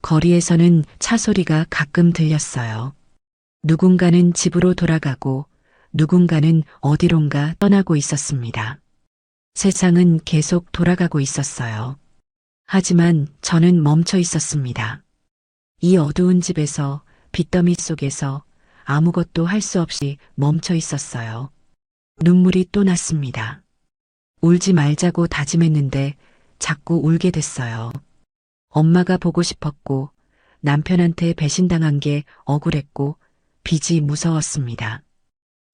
거리에서는 차 소리가 가끔 들렸어요. 누군가는 집으로 돌아가고 누군가는 어디론가 떠나고 있었습니다. 세상은 계속 돌아가고 있었어요. 하지만 저는 멈춰 있었습니다. 이 어두운 집에서 빚더미 속에서 아무것도 할 수 없이 멈춰 있었어요. 눈물이 또 났습니다. 울지 말자고 다짐했는데 자꾸 울게 됐어요. 엄마가 보고 싶었고 남편한테 배신당한 게 억울했고 빚이 무서웠습니다.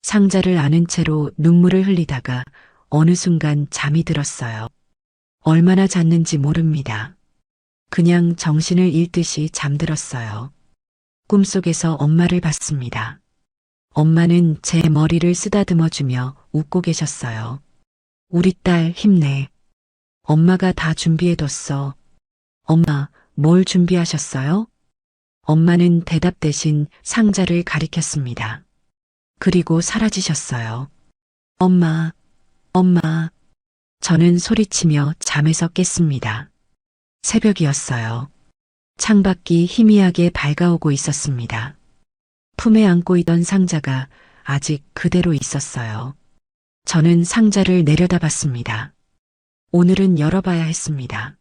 상자를 안은 채로 눈물을 흘리다가 어느 순간 잠이 들었어요. 얼마나 잤는지 모릅니다. 그냥 정신을 잃듯이 잠들었어요. 꿈속에서 엄마를 봤습니다. 엄마는 제 머리를 쓰다듬어주며 웃고 계셨어요. 우리 딸 힘내. 엄마가 다 준비해뒀어. 엄마, 뭘 준비하셨어요? 엄마는 대답 대신 상자를 가리켰습니다. 그리고 사라지셨어요. 엄마, 엄마. 저는 소리치며 잠에서 깼습니다. 새벽이었어요. 창밖이 희미하게 밝아오고 있었습니다. 품에 안고 있던 상자가 아직 그대로 있었어요. 저는 상자를 내려다봤습니다. 오늘은 열어봐야 했습니다.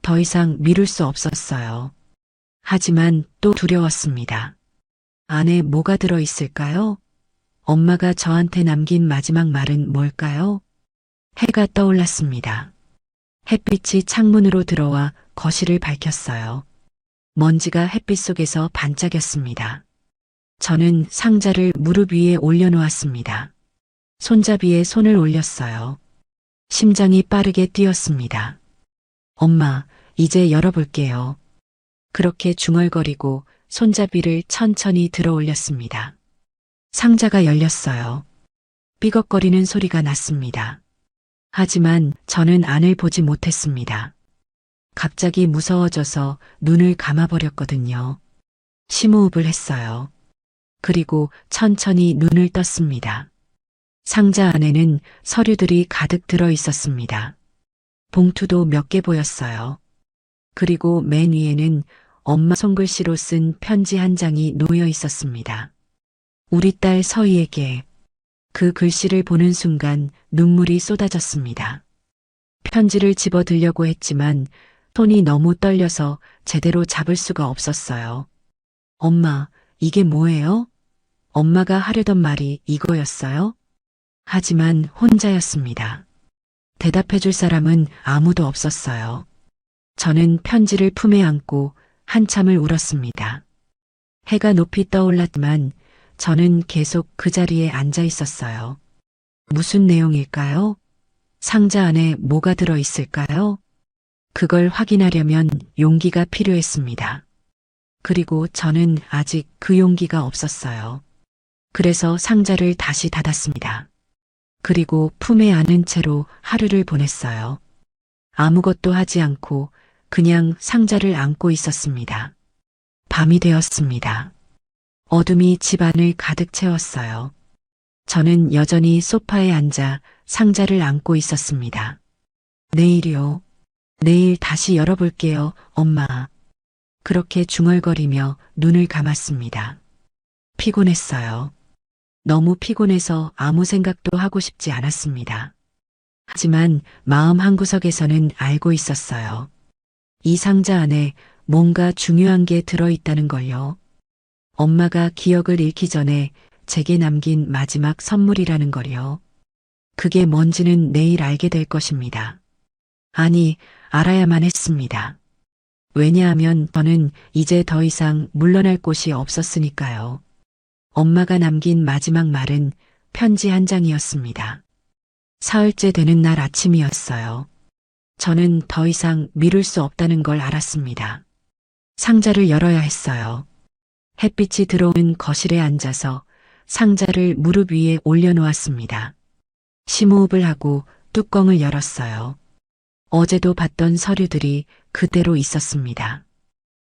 더 이상 미룰 수 없었어요. 하지만 또 두려웠습니다. 안에 뭐가 들어있을까요? 엄마가 저한테 남긴 마지막 말은 뭘까요? 해가 떠올랐습니다. 햇빛이 창문으로 들어와 거실을 밝혔어요. 먼지가 햇빛 속에서 반짝였습니다. 저는 상자를 무릎 위에 올려놓았습니다. 손잡이에 손을 올렸어요. 심장이 빠르게 뛰었습니다. 엄마, 이제 열어볼게요. 그렇게 중얼거리고 손잡이를 천천히 들어 올렸습니다. 상자가 열렸어요. 삐걱거리는 소리가 났습니다. 하지만 저는 안을 보지 못했습니다. 갑자기 무서워져서 눈을 감아버렸거든요. 심호흡을 했어요. 그리고 천천히 눈을 떴습니다. 상자 안에는 서류들이 가득 들어 있었습니다. 봉투도 몇 개 보였어요. 그리고 맨 위에는 엄마 손글씨로 쓴 편지 한 장이 놓여 있었습니다. 우리 딸 서희에게. 그 글씨를 보는 순간 눈물이 쏟아졌습니다. 편지를 집어 들려고 했지만 손이 너무 떨려서 제대로 잡을 수가 없었어요. 엄마, 이게 뭐예요? 엄마가 하려던 말이 이거였어요? 하지만 혼자였습니다. 대답해줄 사람은 아무도 없었어요. 저는 편지를 품에 안고 한참을 울었습니다. 해가 높이 떠올랐지만 저는 계속 그 자리에 앉아 있었어요. 무슨 내용일까요? 상자 안에 뭐가 들어 있을까요? 그걸 확인하려면 용기가 필요했습니다. 그리고 저는 아직 그 용기가 없었어요. 그래서 상자를 다시 닫았습니다. 그리고 품에 안은 채로 하루를 보냈어요. 아무것도 하지 않고 그냥 상자를 안고 있었습니다. 밤이 되었습니다. 어둠이 집안을 가득 채웠어요. 저는 여전히 소파에 앉아 상자를 안고 있었습니다. 내일이요. 내일 다시 열어볼게요, 엄마. 그렇게 중얼거리며 눈을 감았습니다. 피곤했어요. 너무 피곤해서 아무 생각도 하고 싶지 않았습니다. 하지만 마음 한구석에서는 알고 있었어요. 이 상자 안에 뭔가 중요한 게 들어있다는 걸요. 엄마가 기억을 잃기 전에 제게 남긴 마지막 선물이라는 걸요. 그게 뭔지는 내일 알게 될 것입니다. 아니, 알아야만 했습니다. 왜냐하면 저는 이제 더 이상 물러날 곳이 없었으니까요. 엄마가 남긴 마지막 말은 편지 한 장이었습니다. 사흘째 되는 날 아침이었어요. 저는 더 이상 미룰 수 없다는 걸 알았습니다. 상자를 열어야 했어요. 햇빛이 들어오는 거실에 앉아서 상자를 무릎 위에 올려놓았습니다. 심호흡을 하고 뚜껑을 열었어요. 어제도 봤던 서류들이 그대로 있었습니다.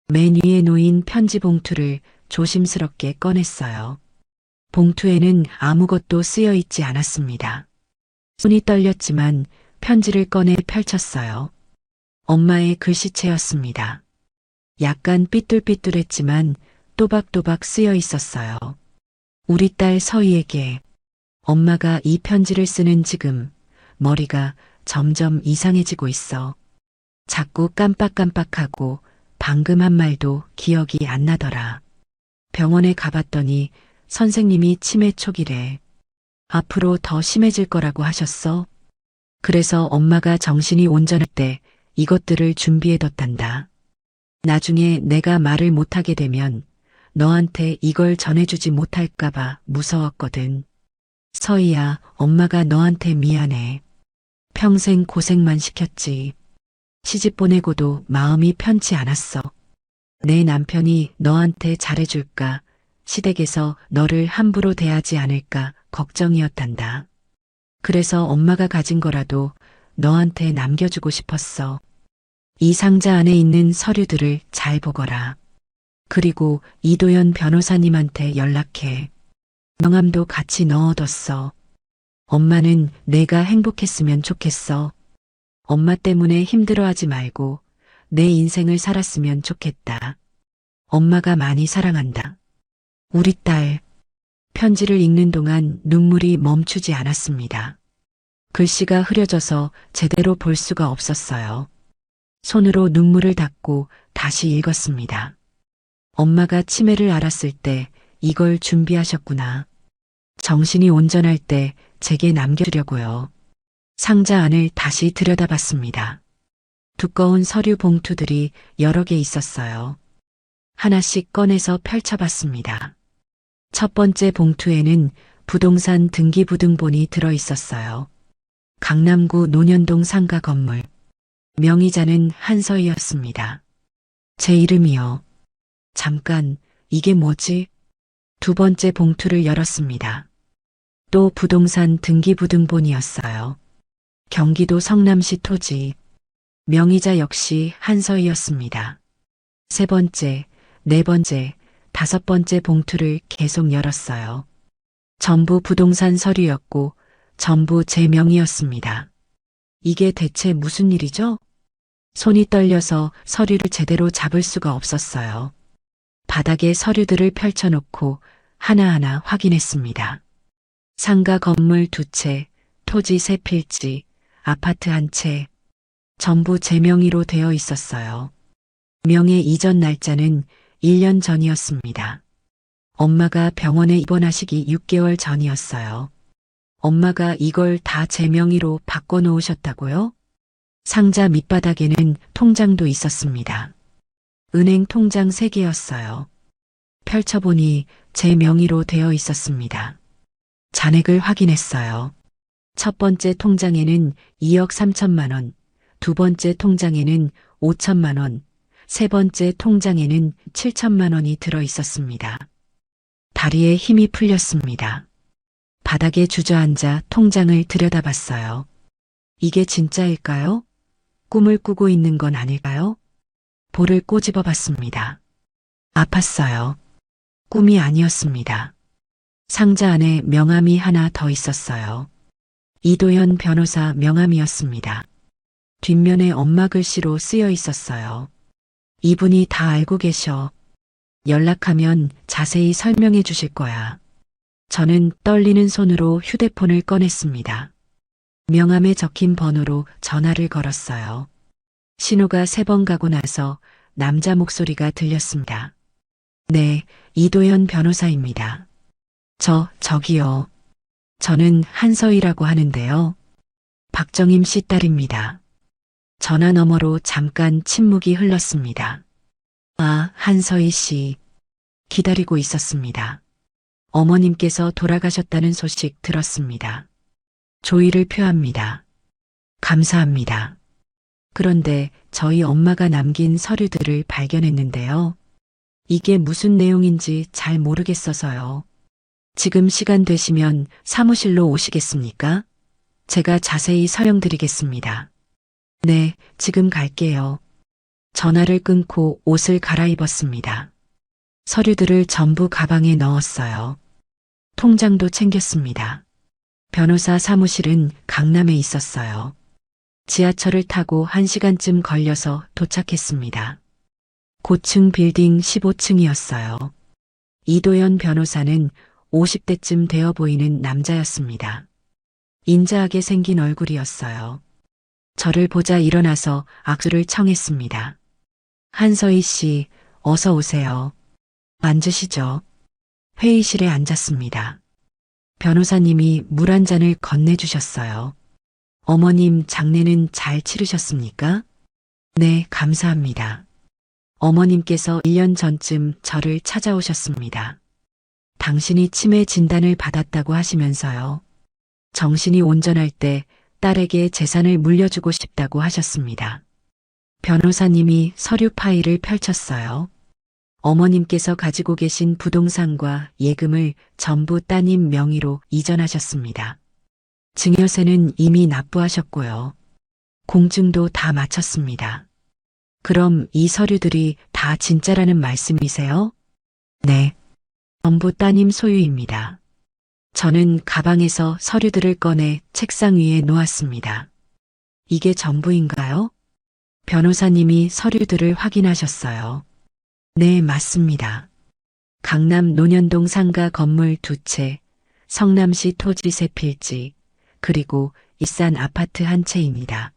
맨 위에 놓인 편지 봉투를 조심스럽게 꺼냈어요. 봉투에는 아무것도 쓰여 있지 않았습니다. 손이 떨렸지만 편지를 꺼내 펼쳤어요. 엄마의 글씨체였습니다. 약간 삐뚤삐뚤했지만 또박또박 쓰여 있었어요. 우리 딸 서희에게. 엄마가 이 편지를 쓰는 지금 머리가 점점 이상해지고 있어. 자꾸 깜빡깜빡하고 방금 한 말도 기억이 안 나더라. 병원에 가봤더니 선생님이 치매 초기래. 앞으로 더 심해질 거라고 하셨어. 그래서 엄마가 정신이 온전할 때 이것들을 준비해뒀단다. 나중에 내가 말을 못하게 되면 너한테 이걸 전해주지 못할까봐 무서웠거든. 서희야, 엄마가 너한테 미안해. 평생 고생만 시켰지. 시집 보내고도 마음이 편치 않았어. 내 남편이 너한테 잘해줄까, 시댁에서 너를 함부로 대하지 않을까 걱정이었단다. 그래서 엄마가 가진 거라도 너한테 남겨주고 싶었어. 이 상자 안에 있는 서류들을 잘 보거라. 그리고 이도현 변호사님한테 연락해. 명함도 같이 넣어뒀어. 엄마는 내가 행복했으면 좋겠어. 엄마 때문에 힘들어하지 말고 내 인생을 살았으면 좋겠다. 엄마가 많이 사랑한다. 우리 딸. 편지를 읽는 동안 눈물이 멈추지 않았습니다. 글씨가 흐려져서 제대로 볼 수가 없었어요. 손으로 눈물을 닦고 다시 읽었습니다. 엄마가 치매를 앓았을 때 이걸 준비하셨구나. 정신이 온전할 때 제게 남겨주려고요. 상자 안을 다시 들여다봤습니다. 두꺼운 서류 봉투들이 여러 개 있었어요. 하나씩 꺼내서 펼쳐봤습니다. 첫 번째 봉투에는 부동산 등기부등본이 들어 있었어요. 강남구 논현동 상가 건물. 명의자는 한서희였습니다. 제 이름이요. 잠깐, 이게 뭐지? 두 번째 봉투를 열었습니다. 또 부동산 등기부등본이었어요. 경기도 성남시 토지. 명의자 역시 한서희였습니다. 세 번째, 네 번째, 다섯 번째 봉투를 계속 열었어요. 전부 부동산 서류였고 전부 제 명의였습니다. 이게 대체 무슨 일이죠? 손이 떨려서 서류를 제대로 잡을 수가 없었어요. 바닥에 서류들을 펼쳐놓고 하나하나 확인했습니다. 상가 건물 2채, 토지 3필지, 아파트 1채, 전부 제 명의로 되어 있었어요. 명예 이전 날짜는 1년 전이었습니다. 엄마가 병원에 입원하시기 6개월 전이었어요. 엄마가 이걸 다 제 명의로 바꿔놓으셨다고요? 상자 밑바닥에는 통장도 있었습니다. 은행 통장 3개였어요. 펼쳐보니 제 명의로 되어 있었습니다. 잔액을 확인했어요. 첫 번째 통장에는 2억 3천만 원, 두 번째 통장에는 5천만 원, 세 번째 통장에는 7천만 원이 들어 있었습니다. 다리에 힘이 풀렸습니다. 바닥에 주저앉아 통장을 들여다봤어요. 이게 진짜일까요? 꿈을 꾸고 있는 건 아닐까요? 볼을 꼬집어 봤습니다. 아팠어요. 꿈이 아니었습니다. 상자 안에 명함이 하나 더 있었어요. 이도현 변호사 명함이었습니다. 뒷면에 엄마 글씨로 쓰여 있었어요. 이분이 다 알고 계셔. 연락하면 자세히 설명해 주실 거야. 저는 떨리는 손으로 휴대폰을 꺼냈습니다. 명함에 적힌 번호로 전화를 걸었어요. 신호가 3번 가고 나서 남자 목소리가 들렸습니다. 네, 이도현 변호사입니다. 저기요. 저는 한서희라고 하는데요. 박정임 씨 딸입니다. 전화 너머로 잠깐 침묵이 흘렀습니다. 아, 한서희 씨. 기다리고 있었습니다. 어머님께서 돌아가셨다는 소식 들었습니다. 조의를 표합니다. 감사합니다. 그런데 저희 엄마가 남긴 서류들을 발견했는데요. 이게 무슨 내용인지 잘 모르겠어서요. 지금 시간 되시면 사무실로 오시겠습니까? 제가 자세히 설명드리겠습니다. 네, 지금 갈게요. 전화를 끊고 옷을 갈아입었습니다. 서류들을 전부 가방에 넣었어요. 통장도 챙겼습니다. 변호사 사무실은 강남에 있었어요. 지하철을 타고 1시간쯤 걸려서 도착했습니다. 고층 빌딩 15층이었어요. 이도현 변호사는 50대쯤 되어 보이는 남자였습니다. 인자하게 생긴 얼굴이었어요. 저를 보자 일어나서 악수를 청했습니다. 한서희 씨, 어서 오세요. 앉으시죠. 회의실에 앉았습니다. 변호사님이 물 한 잔을 건네주셨어요. 어머님 장례는 잘 치르셨습니까? 네, 감사합니다. 어머님께서 1년 전쯤 저를 찾아오셨습니다. 당신이 치매 진단을 받았다고 하시면서요. 정신이 온전할 때 딸에게 재산을 물려주고 싶다고 하셨습니다. 변호사님이 서류 파일을 펼쳤어요. 어머님께서 가지고 계신 부동산과 예금을 전부 따님 명의로 이전하셨습니다. 증여세는 이미 납부하셨고요. 공증도 다 마쳤습니다. 그럼 이 서류들이 다 진짜라는 말씀이세요? 네. 전부 따님 소유입니다. 저는 가방에서 서류들을 꺼내 책상 위에 놓았습니다. 이게 전부인가요? 변호사님이 서류들을 확인하셨어요. 네, 맞습니다. 강남 논현동 상가 건물 2채, 성남시 토지 3필지, 그리고 일산 아파트 1채입니다.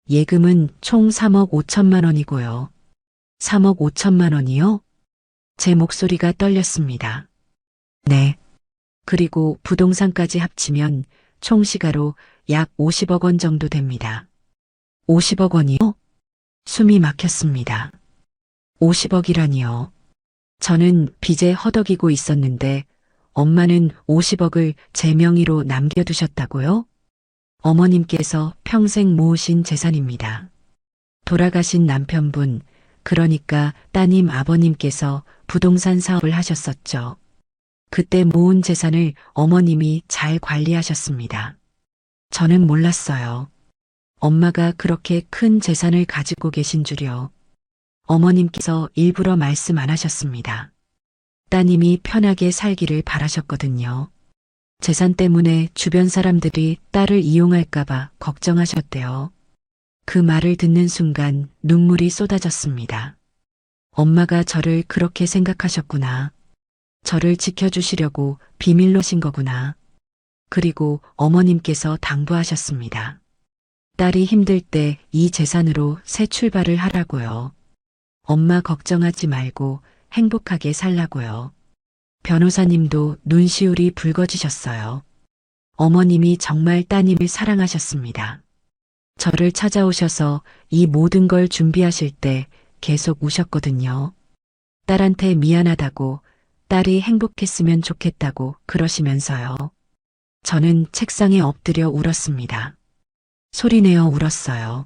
예금은 총 3억 5천만 원이고요. 3억 5천만 원이요? 제 목소리가 떨렸습니다. 네. 그리고 부동산까지 합치면 총 시가로 약 50억 원 정도 됩니다. 50억 원이요? 숨이 막혔습니다. 50억이라니요. 저는 빚에 허덕이고 있었는데 엄마는 50억을 제 명의로 남겨두셨다고요? 어머님께서 평생 모으신 재산입니다. 돌아가신 남편분, 그러니까 따님 아버님께서 부동산 사업을 하셨었죠. 그때 모은 재산을 어머님이 잘 관리하셨습니다. 저는 몰랐어요. 엄마가 그렇게 큰 재산을 가지고 계신 줄요. 어머님께서 일부러 말씀 안 하셨습니다. 따님이 편하게 살기를 바라셨거든요. 재산 때문에 주변 사람들이 딸을 이용할까봐 걱정하셨대요. 그 말을 듣는 순간 눈물이 쏟아졌습니다. 엄마가 저를 그렇게 생각하셨구나. 저를 지켜주시려고 비밀로 하신 거구나. 그리고 어머님께서 당부하셨습니다. 딸이 힘들 때 이 재산으로 새 출발을 하라고요. 엄마 걱정하지 말고 행복하게 살라고요. 변호사님도 눈시울이 붉어지셨어요. 어머님이 정말 따님을 사랑하셨습니다. 저를 찾아오셔서 이 모든 걸 준비하실 때 계속 우셨거든요. 딸한테 미안하다고, 딸이 행복했으면 좋겠다고 그러시면서요. 저는 책상에 엎드려 울었습니다. 소리내어 울었어요.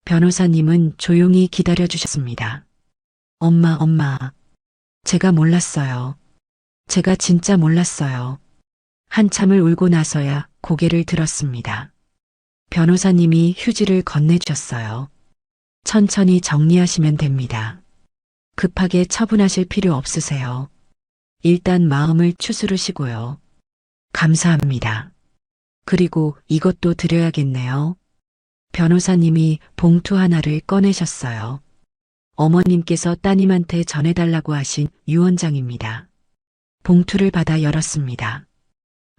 변호사님은 조용히 기다려주셨습니다. 엄마. 제가 몰랐어요. 제가 진짜 몰랐어요. 한참을 울고 나서야 고개를 들었습니다. 변호사님이 휴지를 건네주셨어요. 천천히 정리하시면 됩니다. 급하게 처분하실 필요 없으세요. 일단 마음을 추스르시고요. 감사합니다. 그리고 이것도 드려야겠네요. 변호사님이 봉투 하나를 꺼내셨어요. 어머님께서 따님한테 전해달라고 하신 유언장입니다. 봉투를 받아 열었습니다.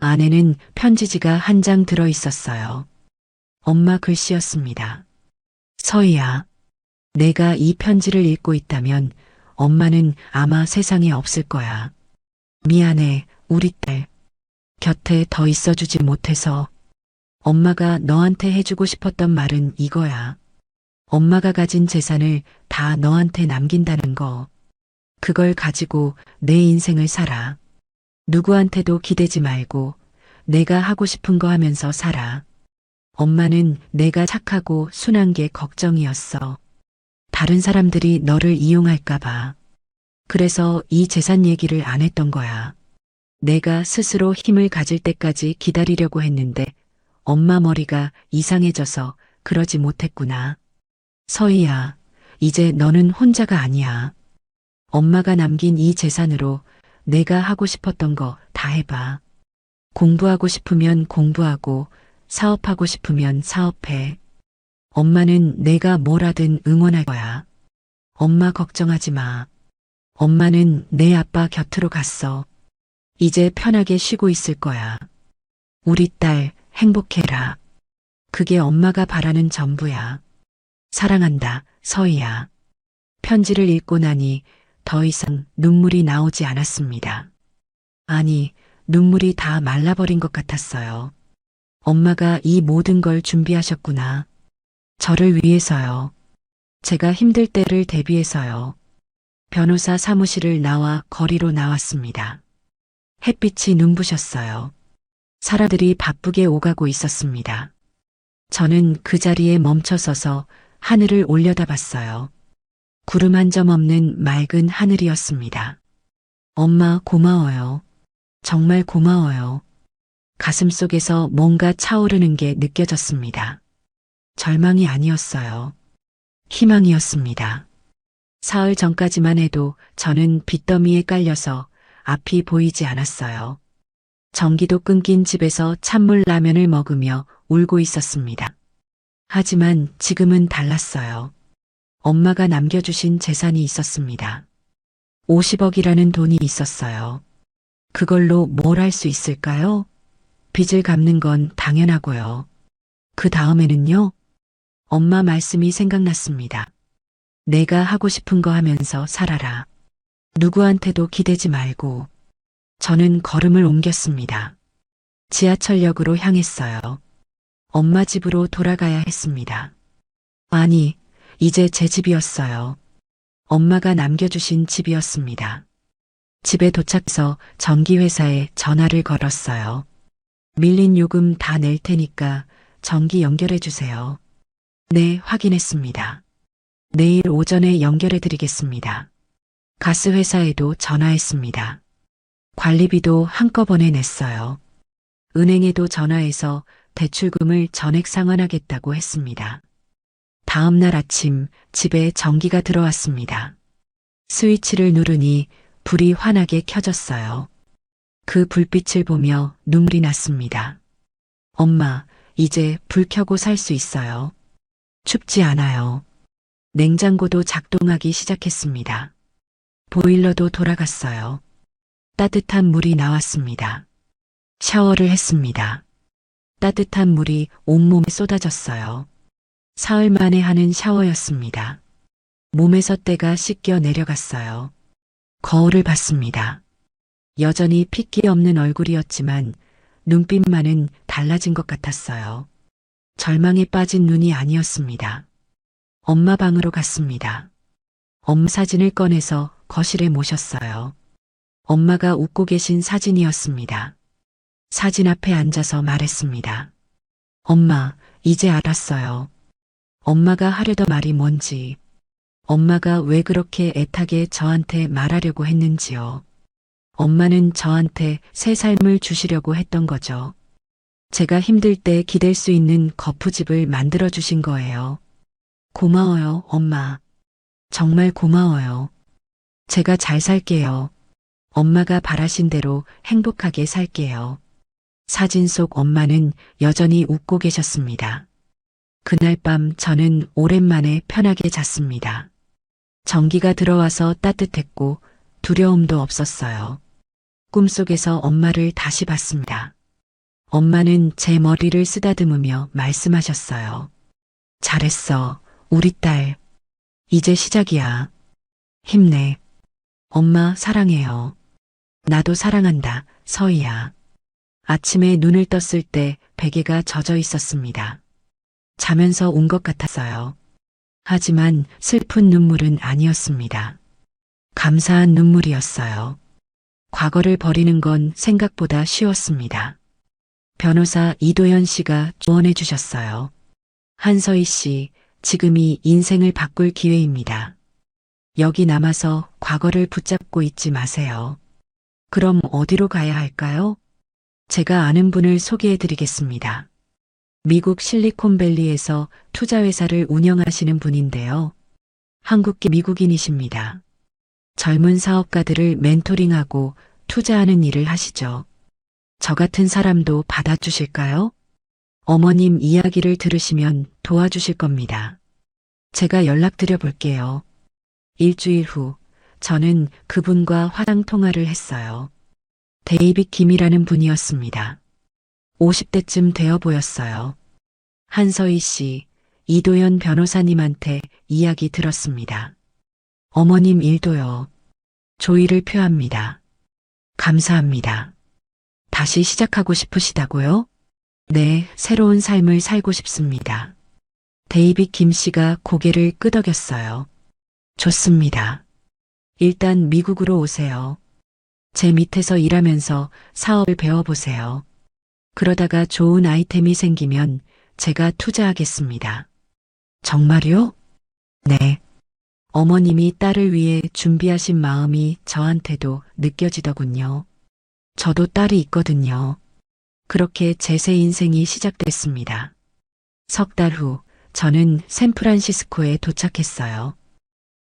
안에는 편지지가 한 장 들어 있었어요. 엄마 글씨였습니다. 서희야, 내가 이 편지를 읽고 있다면 엄마는 아마 세상에 없을 거야. 미안해, 우리 딸. 곁에 더 있어주지 못해서. 엄마가 너한테 해주고 싶었던 말은 이거야. 엄마가 가진 재산을 다 너한테 남긴다는 거. 그걸 가지고 내 인생을 살아. 누구한테도 기대지 말고 내가 하고 싶은 거 하면서 살아. 엄마는 내가 착하고 순한 게 걱정이었어. 다른 사람들이 너를 이용할까 봐. 그래서 이 재산 얘기를 안 했던 거야. 내가 스스로 힘을 가질 때까지 기다리려고 했는데 엄마 머리가 이상해져서 그러지 못했구나. 서희야, 이제 너는 혼자가 아니야. 엄마가 남긴 이 재산으로 내가 하고 싶었던 거 다 해봐. 공부하고 싶으면 공부하고 사업하고 싶으면 사업해. 엄마는 내가 뭘 하든 응원할 거야. 엄마 걱정하지 마. 엄마는 내 아빠 곁으로 갔어. 이제 편하게 쉬고 있을 거야. 우리 딸 행복해라. 그게 엄마가 바라는 전부야. 사랑한다, 서희야. 편지를 읽고 나니 더 이상 눈물이 나오지 않았습니다. 아니, 눈물이 다 말라버린 것 같았어요. 엄마가 이 모든 걸 준비하셨구나. 저를 위해서요. 제가 힘들 때를 대비해서요. 변호사 사무실을 나와 거리로 나왔습니다. 햇빛이 눈부셨어요. 사람들이 바쁘게 오가고 있었습니다. 저는 그 자리에 멈춰서서 하늘을 올려다봤어요. 구름 한 점 없는 맑은 하늘이었습니다. 엄마 고마워요. 정말 고마워요. 가슴 속에서 뭔가 차오르는 게 느껴졌습니다. 절망이 아니었어요. 희망이었습니다. 사흘 전까지만 해도 저는 빚더미에 깔려서 앞이 보이지 않았어요. 전기도 끊긴 집에서 찬물 라면을 먹으며 울고 있었습니다. 하지만 지금은 달랐어요. 엄마가 남겨주신 재산이 있었습니다. 50억이라는 돈이 있었어요. 그걸로 뭘 할 수 있을까요? 빚을 갚는 건 당연하고요. 그 다음에는요? 엄마 말씀이 생각났습니다. 내가 하고 싶은 거 하면서 살아라. 누구한테도 기대지 말고. 저는 걸음을 옮겼습니다. 지하철역으로 향했어요. 엄마 집으로 돌아가야 했습니다. 아니, 이제 제 집이었어요. 엄마가 남겨주신 집이었습니다. 집에 도착해서 전기회사에 전화를 걸었어요. 밀린 요금 다 낼 테니까 전기 연결해 주세요. 네, 확인했습니다. 내일 오전에 연결해 드리겠습니다. 가스회사에도 전화했습니다. 관리비도 한꺼번에 냈어요. 은행에도 전화해서 대출금을 전액 상환하겠다고 했습니다. 다음 날 아침 집에 전기가 들어왔습니다. 스위치를 누르니 불이 환하게 켜졌어요. 그 불빛을 보며 눈물이 났습니다. 엄마, 이제 불 켜고 살 수 있어요. 춥지 않아요. 냉장고도 작동하기 시작했습니다. 보일러도 돌아갔어요. 따뜻한 물이 나왔습니다. 샤워를 했습니다. 따뜻한 물이 온몸에 쏟아졌어요. 사흘 만에 하는 샤워였습니다. 몸에서 때가 씻겨 내려갔어요. 거울을 봤습니다. 여전히 핏기 없는 얼굴이었지만 눈빛만은 달라진 것 같았어요. 절망에 빠진 눈이 아니었습니다. 엄마 방으로 갔습니다. 엄마 사진을 꺼내서 거실에 모셨어요. 엄마가 웃고 계신 사진이었습니다. 사진 앞에 앉아서 말했습니다. 엄마, 이제 알았어요. 엄마가 하려던 말이 뭔지, 엄마가 왜 그렇게 애타게 저한테 말하려고 했는지요. 엄마는 저한테 새 삶을 주시려고 했던 거죠. 제가 힘들 때 기댈 수 있는 거푸집을 만들어 주신 거예요. 고마워요, 엄마. 정말 고마워요. 제가 잘 살게요. 엄마가 바라신 대로 행복하게 살게요. 사진 속 엄마는 여전히 웃고 계셨습니다. 그날 밤 저는 오랜만에 편하게 잤습니다. 전기가 들어와서 따뜻했고 두려움도 없었어요. 꿈속에서 엄마를 다시 봤습니다. 엄마는 제 머리를 쓰다듬으며 말씀하셨어요. 잘했어, 우리 딸. 이제 시작이야. 힘내. 엄마 사랑해요. 나도 사랑한다, 서희야. 아침에 눈을 떴을 때 베개가 젖어 있었습니다. 자면서 운 것 같았어요. 하지만 슬픈 눈물은 아니었습니다. 감사한 눈물이었어요. 과거를 버리는 건 생각보다 쉬웠습니다. 변호사 이도현 씨가 조언해 주셨어요. 한서희 씨, 지금이 인생을 바꿀 기회입니다. 여기 남아서 과거를 붙잡고 있지 마세요. 그럼 어디로 가야 할까요? 제가 아는 분을 소개해 드리겠습니다. 미국 실리콘밸리에서 투자회사를 운영하시는 분인데요. 한국계 미국인이십니다. 젊은 사업가들을 멘토링하고 투자하는 일을 하시죠. 저 같은 사람도 받아주실까요? 어머님 이야기를 들으시면 도와주실 겁니다. 제가 연락드려 볼게요. 일주일 후 저는 그분과 화상 통화를 했어요. 데이빗 김이라는 분이었습니다. 50대쯤 되어 보였어요. 한서희 씨, 이도현 변호사님한테 이야기 들었습니다. 어머님 일도요. 조의를 표합니다. 감사합니다. 다시 시작하고 싶으시다고요? 네, 새로운 삶을 살고 싶습니다. 데이빗 김 씨가 고개를 끄덕였어요. 좋습니다. 일단 미국으로 오세요. 제 밑에서 일하면서 사업을 배워보세요. 그러다가 좋은 아이템이 생기면 제가 투자하겠습니다. 정말요? 네. 어머님이 딸을 위해 준비하신 마음이 저한테도 느껴지더군요. 저도 딸이 있거든요. 그렇게 제 새 인생이 시작됐습니다. 석 달 후 저는 샌프란시스코에 도착했어요.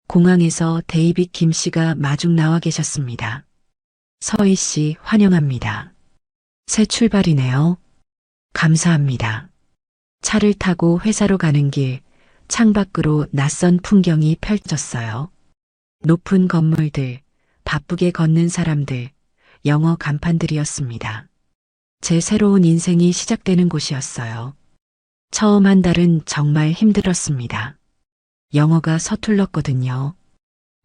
공항에서 데이빗 김 씨가 마중 나와 계셨습니다. 서희 씨 환영합니다. 새 출발이네요. 감사합니다. 차를 타고 회사로 가는 길, 창밖으로 낯선 풍경이 펼쳐졌어요. 높은 건물들, 바쁘게 걷는 사람들, 영어 간판들이었습니다. 제 새로운 인생이 시작되는 곳이었어요. 처음 한 달은 정말 힘들었습니다. 영어가 서툴렀거든요.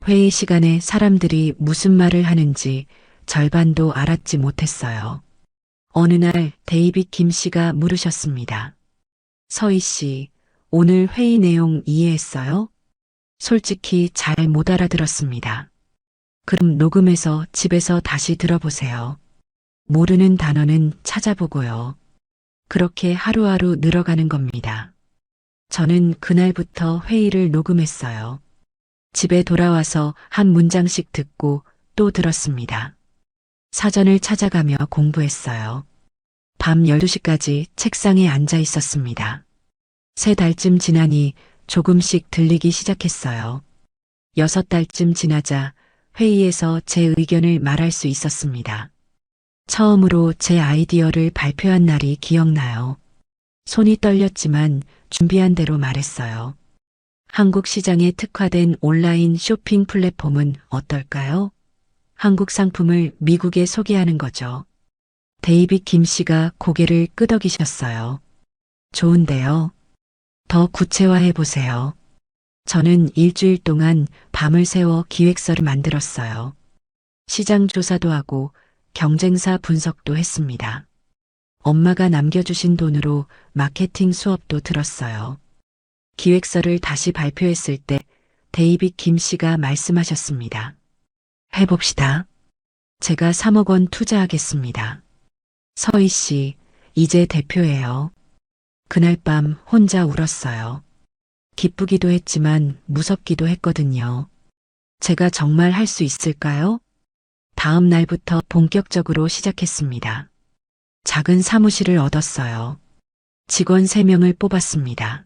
회의 시간에 사람들이 무슨 말을 하는지 절반도 알았지 못했어요. 어느 날 데이빗 김 씨가 물으셨습니다. 서희 씨, 오늘 회의 내용 이해했어요? 솔직히 잘 못 알아들었습니다. 그럼 녹음해서 집에서 다시 들어보세요. 모르는 단어는 찾아보고요. 그렇게 하루하루 늘어가는 겁니다. 저는 그날부터 회의를 녹음했어요. 집에 돌아와서 한 문장씩 듣고 또 들었습니다. 사전을 찾아가며 공부했어요. 밤 12시까지 책상에 앉아 있었습니다. 3달쯤 지나니 조금씩 들리기 시작했어요. 6달쯤 지나자 회의에서 제 의견을 말할 수 있었습니다. 처음으로 제 아이디어를 발표한 날이 기억나요. 손이 떨렸지만 준비한 대로 말했어요. 한국 시장에 특화된 온라인 쇼핑 플랫폼은 어떨까요? 한국 상품을 미국에 소개하는 거죠. 데이빗 김 씨가 고개를 끄덕이셨어요. 좋은데요. 더 구체화해 보세요. 저는 일주일 동안 밤을 새워 기획서를 만들었어요. 시장 조사도 하고 경쟁사 분석도 했습니다. 엄마가 남겨주신 돈으로 마케팅 수업도 들었어요. 기획서를 다시 발표했을 때 데이빗 김 씨가 말씀하셨습니다. 해봅시다. 제가 3억 원 투자하겠습니다. 서희 씨, 이제 대표예요. 그날 밤 혼자 울었어요. 기쁘기도 했지만 무섭기도 했거든요. 제가 정말 할 수 있을까요? 다음 날부터 본격적으로 시작했습니다. 작은 사무실을 얻었어요. 직원 3명을 뽑았습니다.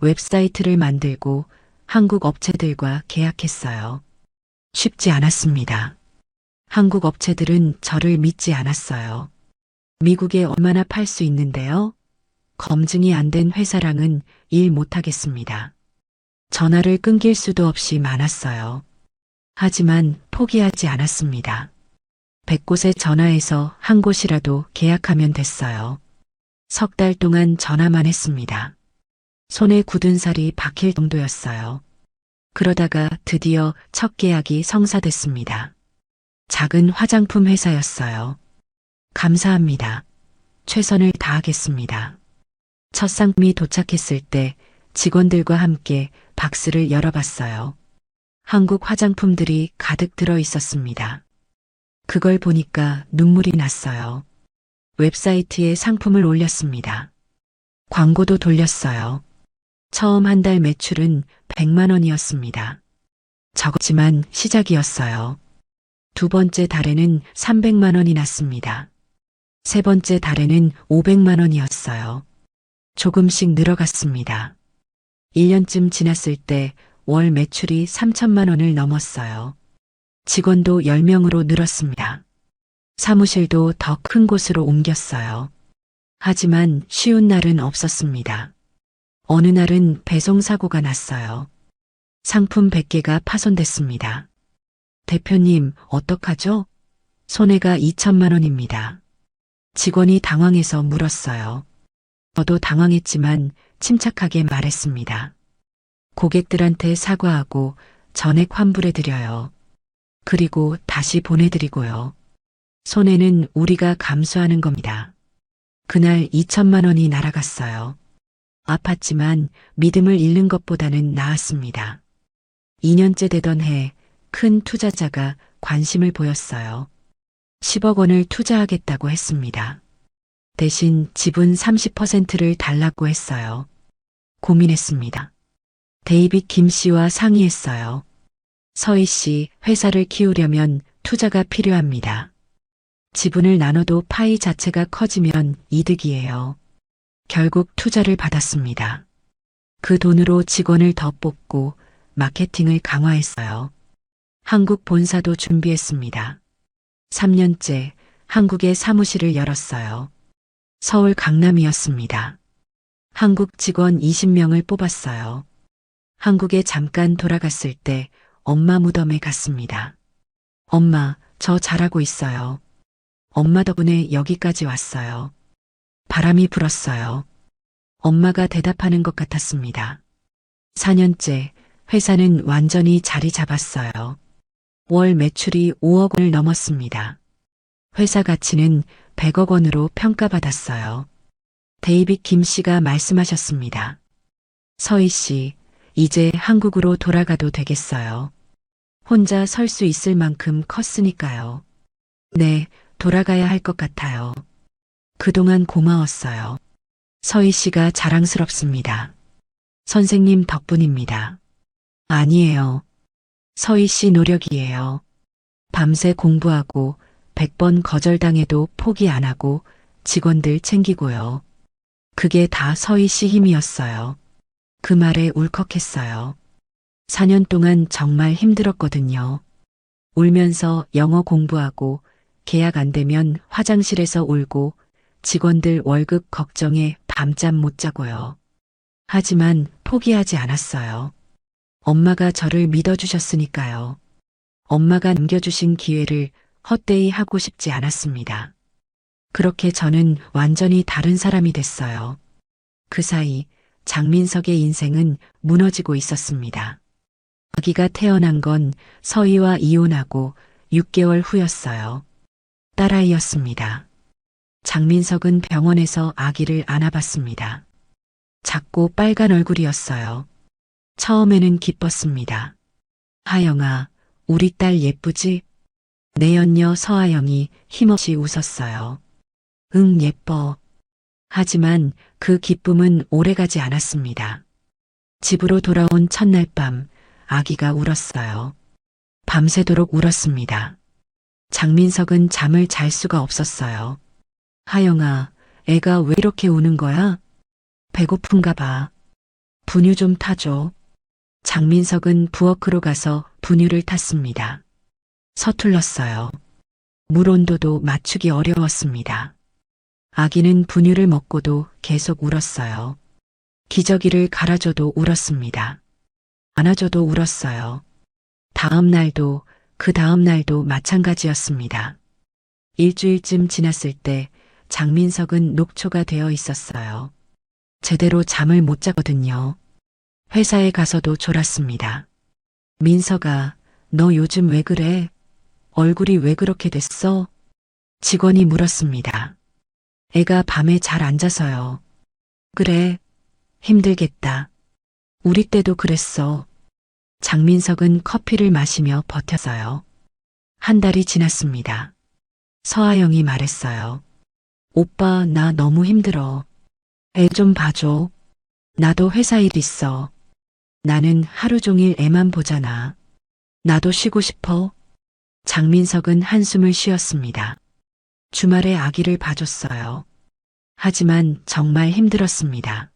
웹사이트를 만들고 한국 업체들과 계약했어요. 쉽지 않았습니다. 한국 업체들은 저를 믿지 않았어요. 미국에 얼마나 팔 수 있는데요? 검증이 안 된 회사랑은 일 못하겠습니다. 전화를 끊길 수도 없이 많았어요. 하지만 포기하지 않았습니다. 100곳에 전화해서 한 곳이라도 계약하면 됐어요. 3달 동안 전화만 했습니다. 손에 굳은 살이 박힐 정도였어요. 그러다가 드디어 첫 계약이 성사됐습니다. 작은 화장품 회사였어요. 감사합니다. 최선을 다하겠습니다. 첫 상품이 도착했을 때 직원들과 함께 박스를 열어봤어요. 한국 화장품들이 가득 들어 있었습니다. 그걸 보니까 눈물이 났어요. 웹사이트에 상품을 올렸습니다. 광고도 돌렸어요. 처음 한 달 매출은 100만 원이었습니다. 적었지만 시작이었어요. 두 번째 달에는 300만 원이 났습니다. 세 번째 달에는 500만 원이었어요. 조금씩 늘어갔습니다. 1년쯤 지났을 때 월 매출이 3천만 원을 넘었어요. 직원도 10명으로 늘었습니다. 사무실도 더 큰 곳으로 옮겼어요. 하지만 쉬운 날은 없었습니다. 어느 날은 배송 사고가 났어요. 상품 100개가 파손됐습니다. 대표님, 어떡하죠? 손해가 2천만 원입니다. 직원이 당황해서 물었어요. 저도 당황했지만 침착하게 말했습니다. 고객들한테 사과하고 전액 환불해드려요. 그리고 다시 보내드리고요. 손해는 우리가 감수하는 겁니다. 그날 2천만 원이 날아갔어요. 아팠지만 믿음을 잃는 것보다는 나았습니다. 2년째 되던 해 큰 투자자가 관심을 보였어요. 10억 원을 투자하겠다고 했습니다. 대신 지분 30%를 달라고 했어요. 고민했습니다. 데이빗 김 씨와 상의했어요. 서희 씨, 회사를 키우려면 투자가 필요합니다. 지분을 나눠도 파이 자체가 커지면 이득이에요. 결국 투자를 받았습니다. 그 돈으로 직원을 더 뽑고 마케팅을 강화했어요. 한국 본사도 준비했습니다. 3년째 한국에 사무실을 열었어요. 서울 강남이었습니다. 한국 직원 20명을 뽑았어요. 한국에 잠깐 돌아갔을 때 엄마 무덤에 갔습니다. 엄마, 저 잘하고 있어요. 엄마 덕분에 여기까지 왔어요. 바람이 불었어요. 엄마가 대답하는 것 같았습니다. 4년째 회사는 완전히 자리 잡았어요. 월 매출이 5억 원을 넘었습니다. 회사 가치는 100억 원으로 평가받았어요. 데이빗 김 씨가 말씀하셨습니다. 서희 씨, 이제 한국으로 돌아가도 되겠어요. 혼자 설 수 있을 만큼 컸으니까요. 네, 돌아가야 할 것 같아요. 그동안 고마웠어요. 서희 씨가 자랑스럽습니다. 선생님 덕분입니다. 아니에요. 서희 씨 노력이에요. 밤새 공부하고 100번 거절당해도 포기 안 하고 직원들 챙기고요. 그게 다 서희 씨 힘이었어요. 그 말에 울컥했어요. 4년 동안 정말 힘들었거든요. 울면서 영어 공부하고 계약 안 되면 화장실에서 울고 직원들 월급 걱정에 밤잠 못 자고요. 하지만 포기하지 않았어요. 엄마가 저를 믿어주셨으니까요. 엄마가 남겨주신 기회를 헛되이 하고 싶지 않았습니다. 그렇게 저는 완전히 다른 사람이 됐어요. 그 사이 장민석의 인생은 무너지고 있었습니다. 아기가 태어난 건 서희와 이혼하고 6개월 후였어요. 딸아이였습니다. 장민석은 병원에서 아기를 안아봤습니다. 작고 빨간 얼굴이었어요. 처음에는 기뻤습니다. 하영아, 우리 딸 예쁘지? 내 연녀 서하영이 힘없이 웃었어요. 응, 예뻐. 하지만 그 기쁨은 오래가지 않았습니다. 집으로 돌아온 첫날 밤, 아기가 울었어요. 밤새도록 울었습니다. 장민석은 잠을 잘 수가 없었어요. 하영아, 애가 왜 이렇게 우는 거야? 배고픈가 봐. 분유 좀 타줘. 장민석은 부엌으로 가서 분유를 탔습니다. 서툴렀어요. 물 온도도 맞추기 어려웠습니다. 아기는 분유를 먹고도 계속 울었어요. 기저귀를 갈아줘도 울었습니다. 안아줘도 울었어요. 다음 날도 그 다음 날도 마찬가지였습니다. 일주일쯤 지났을 때 장민석은 녹초가 되어 있었어요. 제대로 잠을 못 자거든요. 회사에 가서도 졸았습니다. 민석아, 너 요즘 왜 그래? 얼굴이 왜 그렇게 됐어? 직원이 물었습니다. 애가 밤에 잘 안 자서요. 그래, 힘들겠다. 우리 때도 그랬어. 장민석은 커피를 마시며 버텼어요. 한 달이 지났습니다. 서하영이 말했어요. 오빠, 나 너무 힘들어. 애 좀 봐줘. 나도 회사 일 있어. 나는 하루 종일 애만 보잖아. 나도 쉬고 싶어. 장민석은 한숨을 쉬었습니다. 주말에 아기를 봐줬어요. 하지만 정말 힘들었습니다.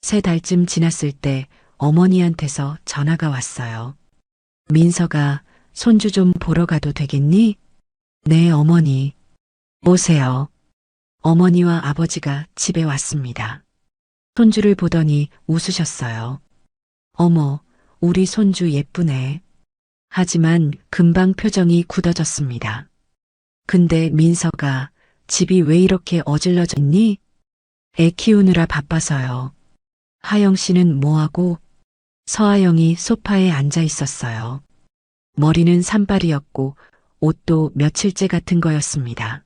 3달쯤 지났을 때 어머니한테서 전화가 왔어요. 민석아, 손주 좀 보러 가도 되겠니? 네, 어머니. 오세요. 어머니와 아버지가 집에 왔습니다. 손주를 보더니 웃으셨어요. 어머, 우리 손주 예쁘네. 하지만 금방 표정이 굳어졌습니다. 근데 민석아, 집이 왜 이렇게 어질러졌니? 애 키우느라 바빠서요. 하영 씨는 뭐하고? 서하영이 소파에 앉아 있었어요. 머리는 산발이었고 옷도 며칠째 같은 거였습니다.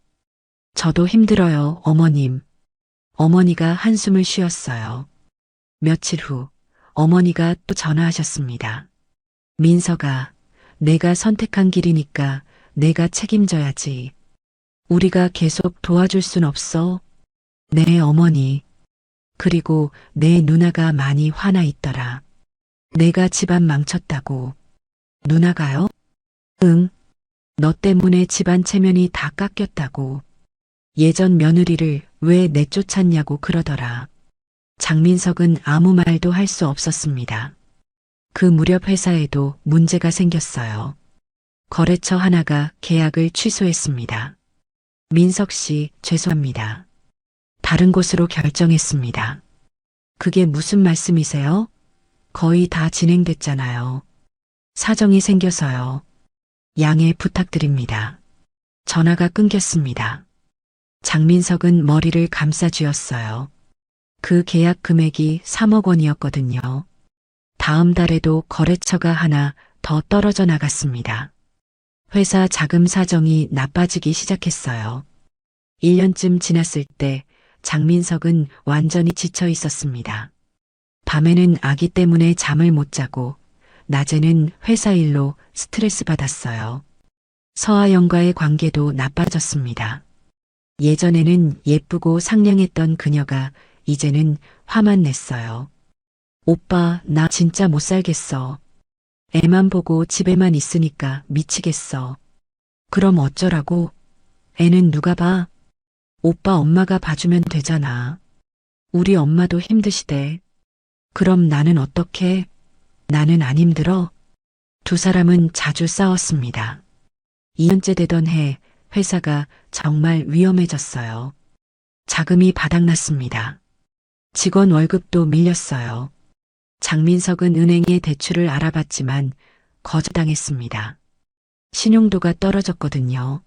저도 힘들어요, 어머님. 어머니가 한숨을 쉬었어요. 며칠 후 어머니가 또 전화하셨습니다. 민석아, 내가 선택한 길이니까 내가 책임져야지. 우리가 계속 도와줄 순 없어. 네, 어머니. 그리고 내 누나가 많이 화나 있더라. 내가 집안 망쳤다고. 누나가요? 응. 너 때문에 집안 체면이 다 깎였다고. 예전 며느리를 왜 내쫓았냐고 그러더라. 장민석은 아무 말도 할 수 없었습니다. 그 무렵 회사에도 문제가 생겼어요. 거래처 하나가 계약을 취소했습니다. 민석 씨, 죄송합니다. 다른 곳으로 결정했습니다. 그게 무슨 말씀이세요? 거의 다 진행됐잖아요. 사정이 생겨서요. 양해 부탁드립니다. 전화가 끊겼습니다. 장민석은 머리를 감싸쥐었어요. 그 계약 금액이 3억 원이었거든요. 다음 달에도 거래처가 하나 더 떨어져 나갔습니다. 회사 자금 사정이 나빠지기 시작했어요. 1년쯤 지났을 때 장민석은 완전히 지쳐 있었습니다. 밤에는 아기 때문에 잠을 못 자고 낮에는 회사 일로 스트레스 받았어요. 서아영과의 관계도 나빠졌습니다. 예전에는 예쁘고 상냥했던 그녀가 이제는 화만 냈어요. 오빠, 나 진짜 못 살겠어. 애만 보고 집에만 있으니까 미치겠어. 그럼 어쩌라고? 애는 누가 봐? 오빠 엄마가 봐주면 되잖아. 우리 엄마도 힘드시대. 그럼 나는 어떡해? 나는 안 힘들어. 두 사람은 자주 싸웠습니다. 2년째 되던 해 회사가 정말 위험해졌어요. 자금이 바닥났습니다. 직원 월급도 밀렸어요. 장민석은 은행에 대출을 알아봤지만 거절당했습니다. 신용도가 떨어졌거든요.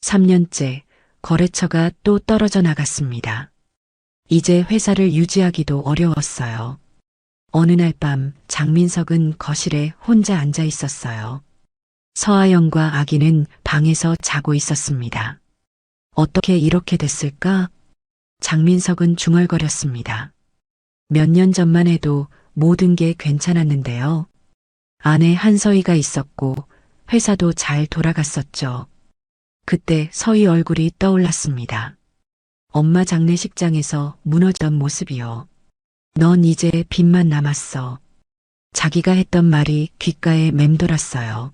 3년째 거래처가 또 떨어져 나갔습니다. 이제 회사를 유지하기도 어려웠어요. 어느 날 밤 장민석은 거실에 혼자 앉아 있었어요. 서아영과 아기는 방에서 자고 있었습니다. 어떻게 이렇게 됐을까? 장민석은 중얼거렸습니다. 몇 년 전만 해도 모든 게 괜찮았는데요. 아내 한서희가 있었고 회사도 잘 돌아갔었죠. 그때 서희 얼굴이 떠올랐습니다. 엄마 장례식장에서 무너지던 모습이요. 넌 이제 빚만 남았어. 자기가 했던 말이 귓가에 맴돌았어요.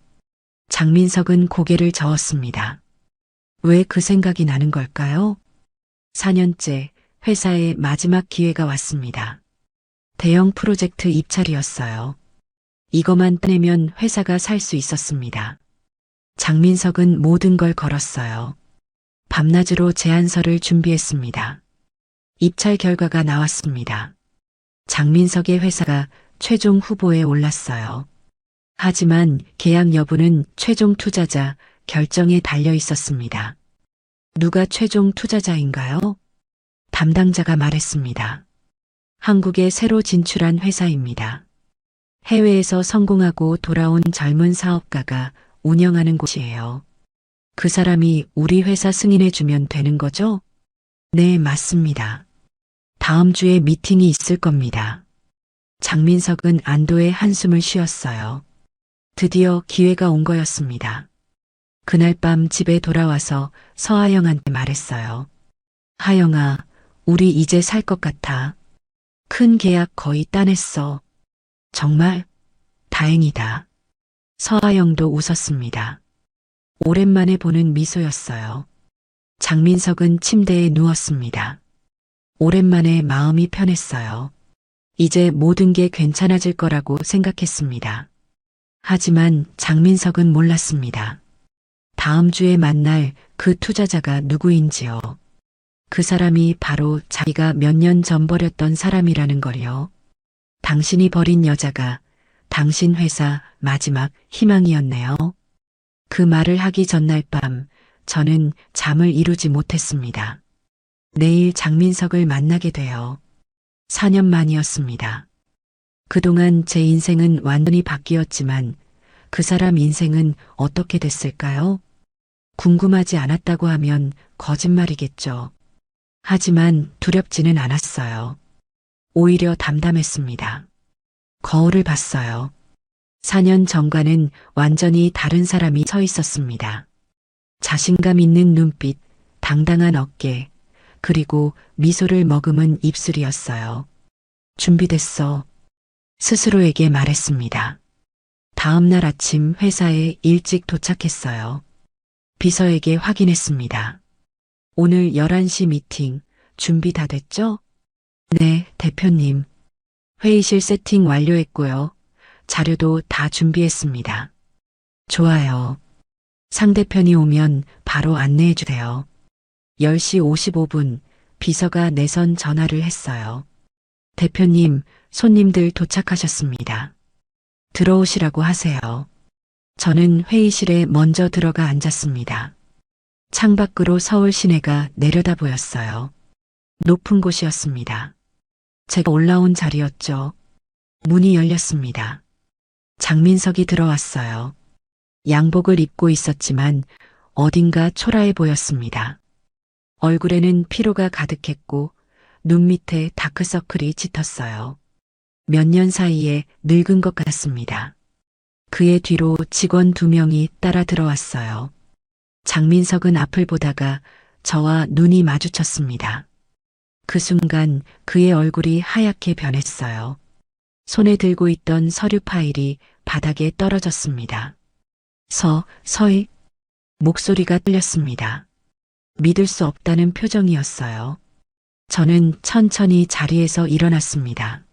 장민석은 고개를 저었습니다. 왜 그 생각이 나는 걸까요? 4년째 회사의 마지막 기회가 왔습니다. 대형 프로젝트 입찰이었어요. 이것만 따내면 회사가 살 수 있었습니다. 장민석은 모든 걸 걸었어요. 밤낮으로 제안서를 준비했습니다. 입찰 결과가 나왔습니다. 장민석의 회사가 최종 후보에 올랐어요. 하지만 계약 여부는 최종 투자자 결정에 달려 있었습니다. 누가 최종 투자자인가요? 담당자가 말했습니다. 한국에 새로 진출한 회사입니다. 해외에서 성공하고 돌아온 젊은 사업가가 운영하는 곳이에요. 그 사람이 우리 회사 승인해주면 되는 거죠? 네, 맞습니다. 다음 주에 미팅이 있을 겁니다. 장민석은 안도의 한숨을 쉬었어요. 드디어 기회가 온 거였습니다. 그날 밤 집에 돌아와서 서하영한테 말했어요. 하영아, 우리 이제 살 것 같아. 큰 계약 거의 따냈어. 정말? 다행이다. 서하영도 웃었습니다. 오랜만에 보는 미소였어요. 장민석은 침대에 누웠습니다. 오랜만에 마음이 편했어요. 이제 모든 게 괜찮아질 거라고 생각했습니다. 하지만 장민석은 몰랐습니다. 다음 주에 만날 그 투자자가 누구인지요. 그 사람이 바로 자기가 몇 년 전 버렸던 사람이라는 걸요. 당신이 버린 여자가 당신 회사 마지막 희망이었네요. 그 말을 하기 전날 밤 저는 잠을 이루지 못했습니다. 내일 장민석을 만나게 되어 4년 만이었습니다. 그동안 제 인생은 완전히 바뀌었지만 그 사람 인생은 어떻게 됐을까요? 궁금하지 않았다고 하면 거짓말이겠죠. 하지만 두렵지는 않았어요. 오히려 담담했습니다. 거울을 봤어요. 4년 전과는 완전히 다른 사람이 서 있었습니다. 자신감 있는 눈빛, 당당한 어깨, 그리고 미소를 머금은 입술이었어요. 준비됐어. 스스로에게 말했습니다. 다음 날 아침 회사에 일찍 도착했어요. 비서에게 확인했습니다. 오늘 11시 미팅 준비 다 됐죠? 네, 대표님. 회의실 세팅 완료했고요. 자료도 다 준비했습니다. 좋아요. 상대편이 오면 바로 안내해 주세요. 10시 55분 비서가 내선 전화를 했어요. 대표님, 손님들 도착하셨습니다. 들어오시라고 하세요. 저는 회의실에 먼저 들어가 앉았습니다. 창밖으로 서울 시내가 내려다 보였어요. 높은 곳이었습니다. 제가 올라온 자리였죠. 문이 열렸습니다. 장민석이 들어왔어요. 양복을 입고 있었지만 어딘가 초라해 보였습니다. 얼굴에는 피로가 가득했고 눈 밑에 다크서클이 짙었어요. 몇 년 사이에 늙은 것 같습니다. 그의 뒤로 직원 2명이 따라 들어왔어요. 장민석은 앞을 보다가 저와 눈이 마주쳤습니다. 그 순간 그의 얼굴이 하얗게 변했어요. 손에 들고 있던 서류 파일이 바닥에 떨어졌습니다. 서희? 목소리가 떨렸습니다. 믿을 수 없다는 표정이었어요. 저는 천천히 자리에서 일어났습니다.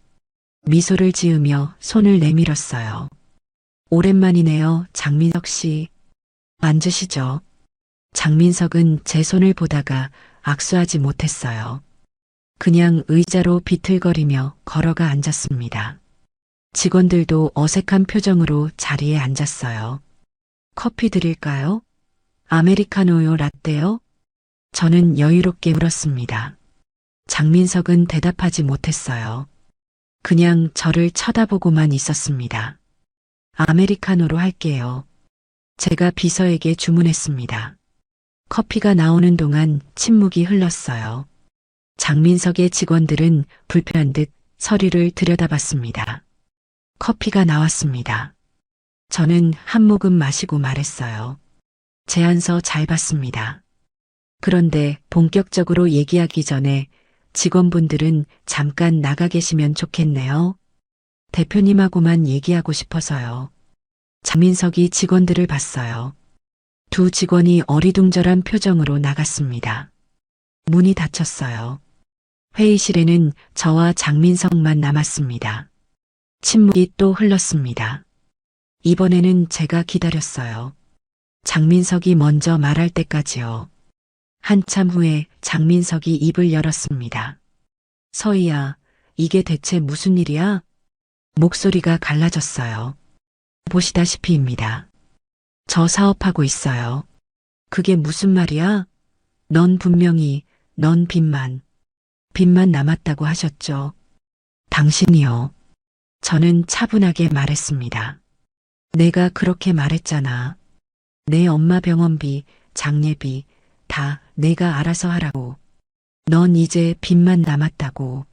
미소를 지으며 손을 내밀었어요. 오랜만이네요, 장민석 씨. 앉으시죠. 장민석은 제 손을 보다가 악수하지 못했어요. 그냥 의자로 비틀거리며 걸어가 앉았습니다. 직원들도 어색한 표정으로 자리에 앉았어요. 커피 드릴까요? 아메리카노요, 라떼요? 저는 여유롭게 물었습니다. 장민석은 대답하지 못했어요. 그냥 저를 쳐다보고만 있었습니다. 아메리카노로 할게요. 제가 비서에게 주문했습니다. 커피가 나오는 동안 침묵이 흘렀어요. 장민석의 직원들은 불편한 듯 서류를 들여다봤습니다. 커피가 나왔습니다. 저는 한 모금 마시고 말했어요. 제안서 잘 봤습니다. 그런데 본격적으로 얘기하기 전에 직원분들은 잠깐 나가 계시면 좋겠네요. 대표님하고만 얘기하고 싶어서요. 장민석이 직원들을 봤어요. 2 직원이 어리둥절한 표정으로 나갔습니다. 문이 닫혔어요. 회의실에는 저와 장민석만 남았습니다. 침묵이 또 흘렀습니다. 이번에는 제가 기다렸어요. 장민석이 먼저 말할 때까지요. 한참 후에 장민석이 입을 열었습니다. 서희야, 이게 대체 무슨 일이야? 목소리가 갈라졌어요. 보시다시피입니다. 저 사업하고 있어요. 그게 무슨 말이야? 넌 분명히 넌 빚만 남았다고 하셨죠. 당신이요. 저는 차분하게 말했습니다. 내가 그렇게 말했잖아. 내 엄마 병원비, 장례비 다 내가 알아서 하라고. 넌 이제 빚만 남았다고.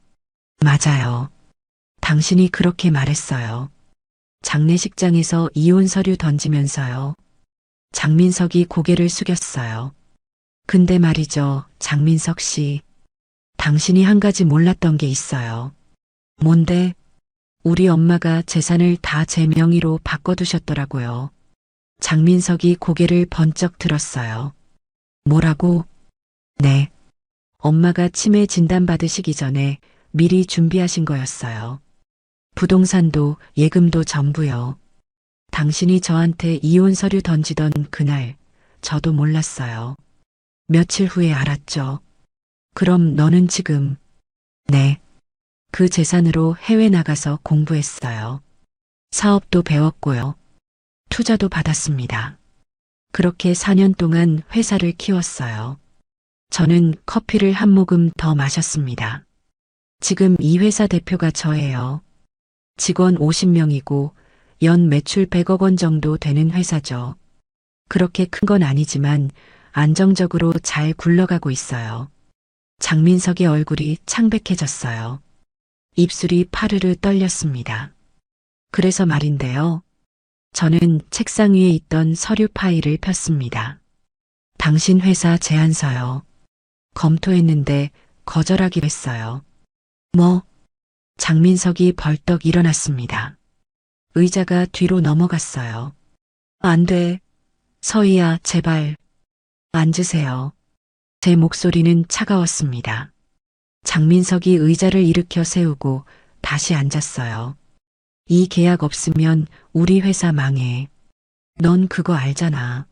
맞아요. 당신이 그렇게 말했어요. 장례식장에서 이혼 서류 던지면서요. 장민석이 고개를 숙였어요. 근데 말이죠, 장민석 씨. 당신이 한 가지 몰랐던 게 있어요. 뭔데? 우리 엄마가 재산을 다 제 명의로 바꿔두셨더라고요. 장민석이 고개를 번쩍 들었어요. 뭐라고? 네. 엄마가 치매 진단받으시기 전에 미리 준비하신 거였어요. 부동산도 예금도 전부요. 당신이 저한테 이혼 서류 던지던 그날 저도 몰랐어요. 며칠 후에 알았죠. 그럼 너는 지금? 네. 그 재산으로 해외 나가서 공부했어요. 사업도 배웠고요. 투자도 받았습니다. 그렇게 4년 동안 회사를 키웠어요. 저는 커피를 한 모금 더 마셨습니다. 지금 이 회사 대표가 저예요. 직원 50명이고 연 매출 100억 원 정도 되는 회사죠. 그렇게 큰 건 아니지만 안정적으로 잘 굴러가고 있어요. 장민석의 얼굴이 창백해졌어요. 입술이 파르르 떨렸습니다. 그래서 말인데요. 저는 책상 위에 있던 서류 파일을 폈습니다. 당신 회사 제안서요. 검토했는데 거절하기로 했어요. 뭐? 장민석이 벌떡 일어났습니다. 의자가 뒤로 넘어갔어요. 안 돼. 서희야, 제발. 앉으세요. 제 목소리는 차가웠습니다. 장민석이 의자를 일으켜 세우고 다시 앉았어요. 이 계약 없으면 우리 회사 망해. 넌 그거 알잖아.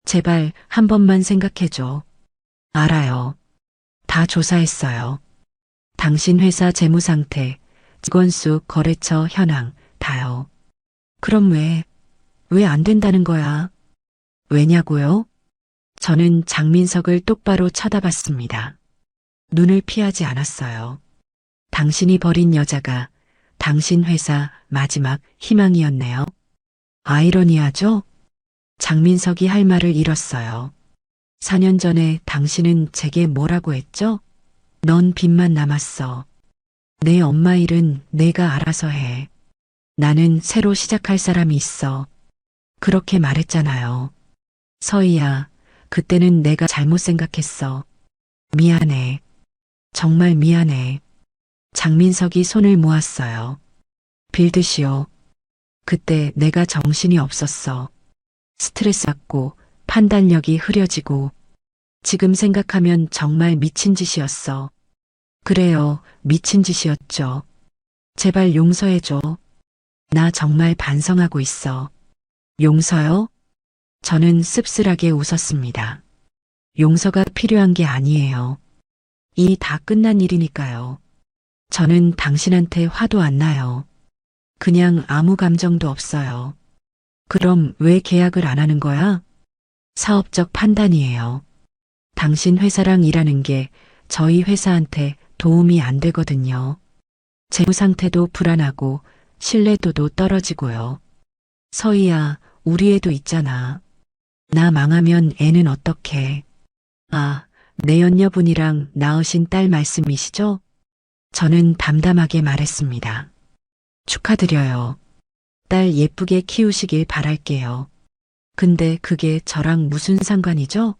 제발 한 번만 생각해줘. 알아요. 다 조사했어요. 당신 회사 재무 상태, 직원 수, 거래처 현황 다요. 그럼 왜 안 된다는 거야? 왜냐고요? 저는 장민석을 똑바로 쳐다봤습니다. 눈을 피하지 않았어요. 당신이 버린 여자가 당신 회사 마지막 희망이었네요. 아이러니하죠? 장민석이 할 말을 잃었어요. 4년 전에 당신은 제게 뭐라고 했죠? 넌 빚만 남았어. 내 엄마 일은 내가 알아서 해. 나는 새로 시작할 사람이 있어. 그렇게 말했잖아요. 서희야, 그때는 내가 잘못 생각했어. 미안해. 정말 미안해. 장민석이 손을 모았어요. 빌드시오. 그때 내가 정신이 없었어. 스트레스 받고 판단력이 흐려지고 지금 생각하면 정말 미친 짓이었어. 그래요, 미친 짓이었죠. 제발 용서해줘. 나 정말 반성하고 있어. 용서요? 저는 씁쓸하게 웃었습니다. 용서가 필요한 게 아니에요. 이 다 끝난 일이니까요. 저는 당신한테 화도 안 나요. 그냥 아무 감정도 없어요. 그럼 왜 계약을 안 하는 거야? 사업적 판단이에요. 당신 회사랑 일하는 게 저희 회사한테 도움이 안 되거든요. 재무 상태도 불안하고 신뢰도도 떨어지고요. 서희야, 우리 애도 있잖아. 나 망하면 애는 어떡해? 아, 내연녀분이랑 낳으신 딸 말씀이시죠? 저는 담담하게 말했습니다. 축하드려요. 딸 예쁘게 키우시길 바랄게요. 근데 그게 저랑 무슨 상관이죠?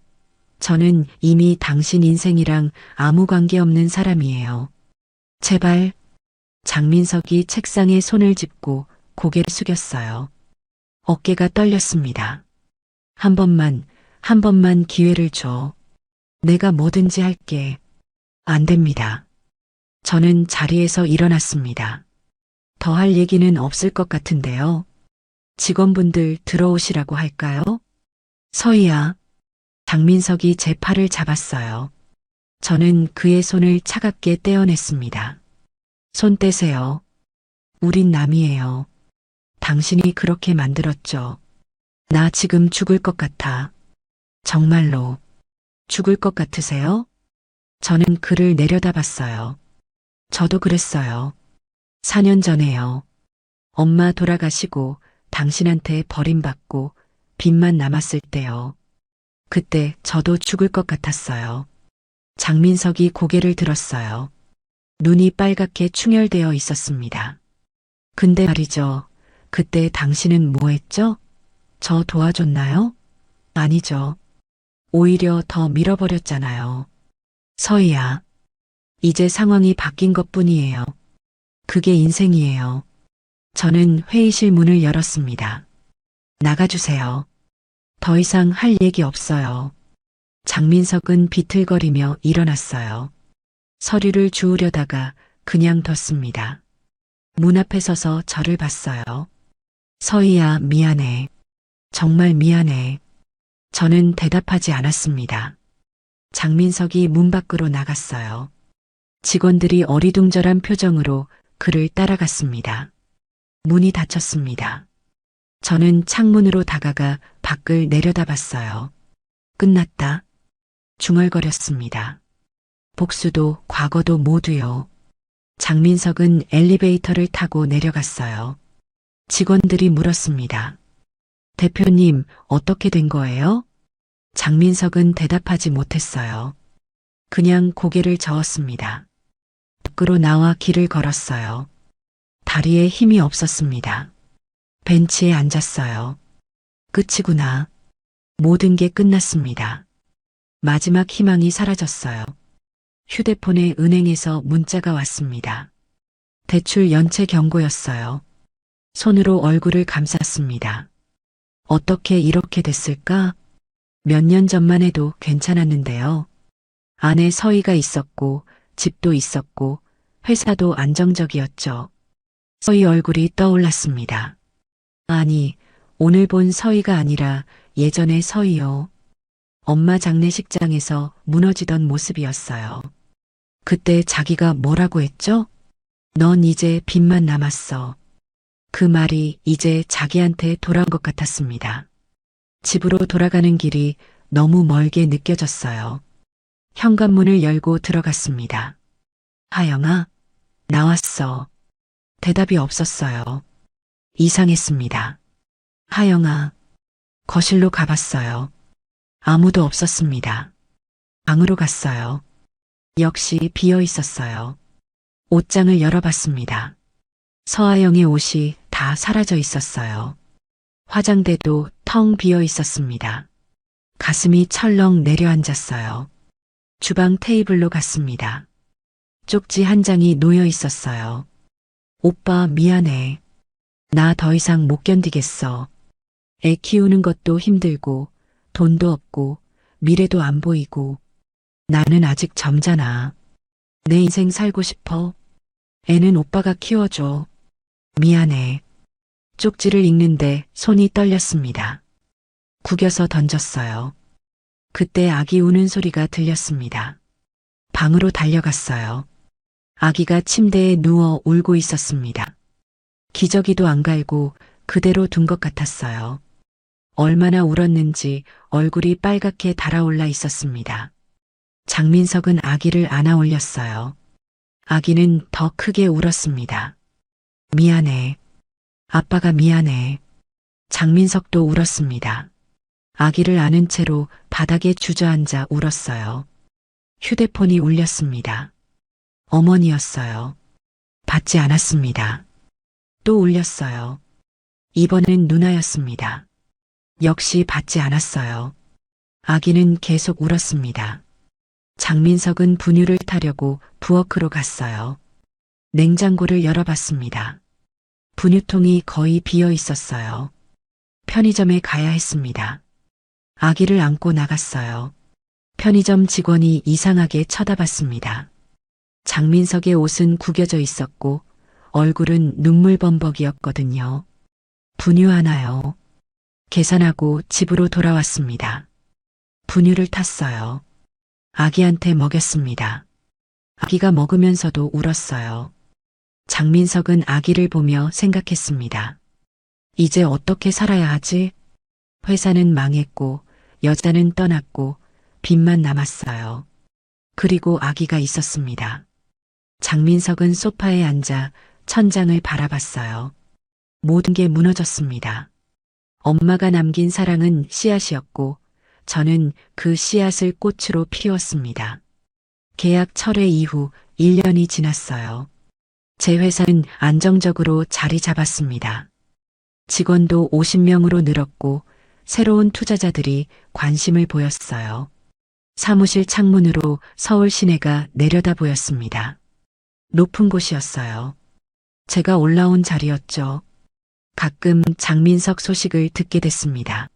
저는 이미 당신 인생이랑 아무 관계 없는 사람이에요. 제발. 장민석이 책상에 손을 짚고 고개를 숙였어요. 어깨가 떨렸습니다. 한 번만 기회를 줘. 내가 뭐든지 할게. 안 됩니다. 저는 자리에서 일어났습니다. 더 할 얘기는 없을 것 같은데요. 직원분들 들어오시라고 할까요? 서희야. 장민석이 제 팔을 잡았어요. 저는 그의 손을 차갑게 떼어냈습니다. 손 떼세요. 우린 남이에요. 당신이 그렇게 만들었죠. 나 지금 죽을 것 같아. 정말로. 죽을 것 같으세요? 저는 그를 내려다봤어요. 저도 그랬어요. 4년 전에요. 엄마 돌아가시고 당신한테 버림받고 빚만 남았을 때요. 그때 저도 죽을 것 같았어요. 장민석이 고개를 들었어요. 눈이 빨갛게 충혈되어 있었습니다. 근데 말이죠. 그때 당신은 뭐 했죠? 저 도와줬나요? 아니죠. 오히려 더 밀어버렸잖아요. 서희야. 이제 상황이 바뀐 것뿐이에요. 그게 인생이에요. 저는 회의실 문을 열었습니다. 나가주세요. 더 이상 할 얘기 없어요. 장민석은 비틀거리며 일어났어요. 서류를 주우려다가 그냥 뒀습니다. 문 앞에 서서 저를 봤어요. 서희야, 미안해. 정말 미안해. 저는 대답하지 않았습니다. 장민석이 문 밖으로 나갔어요. 직원들이 어리둥절한 표정으로 그를 따라갔습니다. 문이 닫혔습니다. 저는 창문으로 다가가 밖을 내려다봤어요. 끝났다. 중얼거렸습니다. 복수도 과거도 모두요. 장민석은 엘리베이터를 타고 내려갔어요. 직원들이 물었습니다. 대표님, 어떻게 된 거예요? 장민석은 대답하지 못했어요. 그냥 고개를 저었습니다. 밖으로 나와 길을 걸었어요. 다리에 힘이 없었습니다. 벤치에 앉았어요. 끝이구나. 모든 게 끝났습니다. 마지막 희망이 사라졌어요. 휴대폰에 은행에서 문자가 왔습니다. 대출 연체 경고였어요. 손으로 얼굴을 감쌌습니다. 어떻게 이렇게 됐을까? 몇 년 전만 해도 괜찮았는데요. 안에 서희가 있었고, 집도 있었고, 회사도 안정적이었죠. 서희 얼굴이 떠올랐습니다. 아니, 오늘 본 서희가 아니라 예전의 서희요. 엄마 장례식장에서 무너지던 모습이었어요. 그때 자기가 뭐라고 했죠? 넌 이제 빚만 남았어. 그 말이 이제 자기한테 돌아온 것 같았습니다. 집으로 돌아가는 길이 너무 멀게 느껴졌어요. 현관문을 열고 들어갔습니다. 하영아, 나왔어. 대답이 없었어요. 이상했습니다. 하영아, 거실로 가봤어요. 아무도 없었습니다. 방으로 갔어요. 역시 비어 있었어요. 옷장을 열어봤습니다. 서아영의 옷이 다 사라져 있었어요. 화장대도 텅 비어 있었습니다. 가슴이 철렁 내려앉았어요. 주방 테이블로 갔습니다. 쪽지 한 장이 놓여 있었어요. 오빠 미안해. 나 더 이상 못 견디겠어. 애 키우는 것도 힘들고 돈도 없고 미래도 안 보이고 나는 아직 젊잖아. 내 인생 살고 싶어. 애는 오빠가 키워줘. 미안해. 쪽지를 읽는데 손이 떨렸습니다. 구겨서 던졌어요. 그때 아기 우는 소리가 들렸습니다. 방으로 달려갔어요. 아기가 침대에 누워 울고 있었습니다. 기저귀도 안 갈고 그대로 둔 것 같았어요. 얼마나 울었는지 얼굴이 빨갛게 달아올라 있었습니다. 장민석은 아기를 안아 올렸어요. 아기는 더 크게 울었습니다. 미안해. 아빠가 미안해. 장민석도 울었습니다. 아기를 안은 채로 바닥에 주저앉아 울었어요. 휴대폰이 울렸습니다. 어머니였어요. 받지 않았습니다. 또 울렸어요. 이번엔 누나였습니다. 역시 받지 않았어요. 아기는 계속 울었습니다. 장민석은 분유를 타려고 부엌으로 갔어요. 냉장고를 열어봤습니다. 분유통이 거의 비어 있었어요. 편의점에 가야 했습니다. 아기를 안고 나갔어요. 편의점 직원이 이상하게 쳐다봤습니다. 장민석의 옷은 구겨져 있었고 얼굴은 눈물범벅이었거든요. 분유 하나요. 계산하고 집으로 돌아왔습니다. 분유를 탔어요. 아기한테 먹였습니다. 아기가 먹으면서도 울었어요. 장민석은 아기를 보며 생각했습니다. 이제 어떻게 살아야 하지? 회사는 망했고 여자는 떠났고 빚만 남았어요. 그리고 아기가 있었습니다. 장민석은 소파에 앉아 천장을 바라봤어요. 모든 게 무너졌습니다. 엄마가 남긴 사랑은 씨앗이었고 저는 그 씨앗을 꽃으로 피웠습니다. 계약 철회 이후 1년이 지났어요. 제 회사는 안정적으로 자리 잡았습니다. 직원도 50명으로 늘었고 새로운 투자자들이 관심을 보였어요. 사무실 창문으로 서울 시내가 내려다 보였습니다. 높은 곳이었어요. 제가 올라온 자리였죠. 가끔 장민석 소식을 듣게 됐습니다.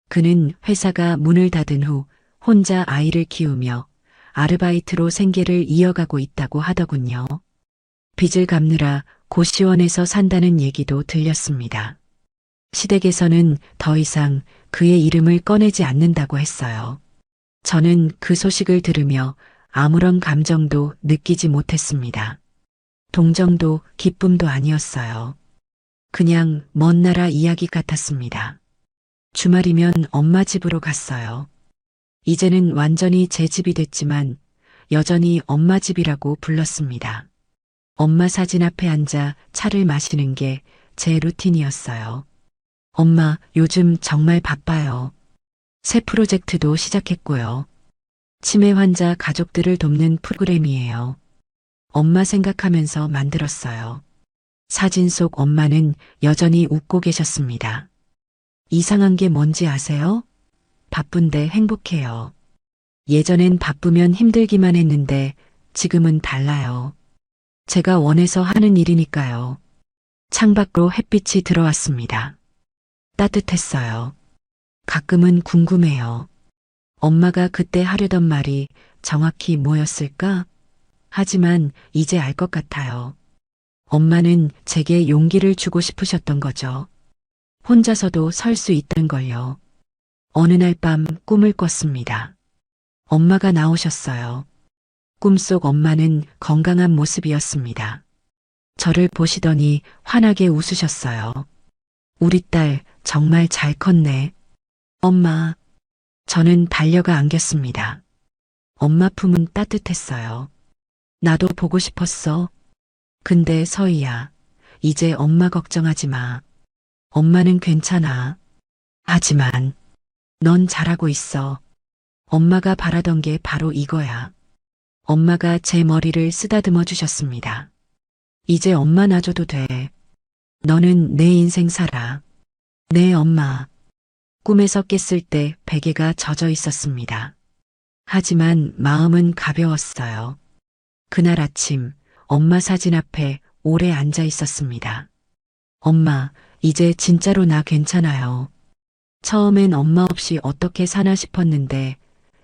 그는 회사가 문을 닫은 후 혼자 아이를 키우며 아르바이트로 생계를 이어가고 있다고 하더군요. 빚을 갚느라 고시원에서 산다는 얘기도 들렸습니다. 시댁에서는 더 이상 그의 이름을 꺼내지 않는다고 했어요. 저는 그 소식을 들으며 아무런 감정도 느끼지 못했습니다. 동정도 기쁨도 아니었어요. 그냥 먼 나라 이야기 같았습니다. 주말이면 엄마 집으로 갔어요. 이제는 완전히 제 집이 됐지만 여전히 엄마 집이라고 불렀습니다. 엄마 사진 앞에 앉아 차를 마시는 게 제 루틴이었어요. 엄마, 요즘 정말 바빠요. 새 프로젝트도 시작했고요. 치매 환자 가족들을 돕는 프로그램이에요. 엄마 생각하면서 만들었어요. 사진 속 엄마는 여전히 웃고 계셨습니다. 이상한 게 뭔지 아세요? 바쁜데 행복해요. 예전엔 바쁘면 힘들기만 했는데 지금은 달라요. 제가 원해서 하는 일이니까요. 창밖으로 햇빛이 들어왔습니다. 따뜻했어요. 가끔은 궁금해요. 엄마가 그때 하려던 말이 정확히 뭐였을까? 하지만 이제 알 것 같아요. 엄마는 제게 용기를 주고 싶으셨던 거죠. 혼자서도 설 수 있다는 걸요. 어느 날 밤 꿈을 꿨습니다. 엄마가 나오셨어요. 꿈속 엄마는 건강한 모습이었습니다. 저를 보시더니 환하게 웃으셨어요. 우리 딸 정말 잘 컸네. 엄마. 저는 달려가 안겼습니다. 엄마 품은 따뜻했어요. 나도 보고 싶었어. 근데 서희야, 이제 엄마 걱정하지 마. 엄마는 괜찮아. 하지만 넌 잘하고 있어. 엄마가 바라던 게 바로 이거야. 엄마가 제 머리를 쓰다듬어 주셨습니다. 이제 엄마 놔줘도 돼. 너는 내 인생 살아. 네, 엄마. 꿈에서 깼을 때 베개가 젖어 있었습니다. 하지만 마음은 가벼웠어요. 그날 아침 엄마 사진 앞에 오래 앉아 있었습니다. 엄마, 이제 진짜로 나 괜찮아요. 처음엔 엄마 없이 어떻게 사나 싶었는데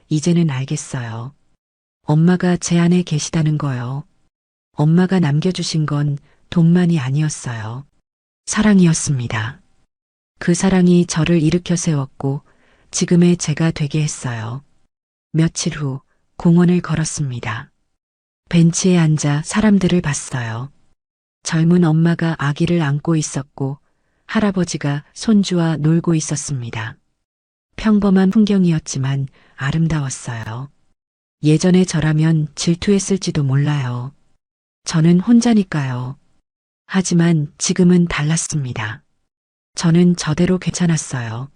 이제는 알겠어요. 엄마가 제 안에 계시다는 거요. 엄마가 남겨주신 건 돈만이 아니었어요. 사랑이었습니다. 그 사랑이 저를 일으켜 세웠고 지금의 제가 되게 했어요. 며칠 후 공원을 걸었습니다. 벤치에 앉아 사람들을 봤어요. 젊은 엄마가 아기를 안고 있었고 할아버지가 손주와 놀고 있었습니다. 평범한 풍경이었지만 아름다웠어요. 예전에 저라면 질투했을지도 몰라요. 저는 혼자니까요. 하지만 지금은 달랐습니다. 저는 저대로 괜찮았어요.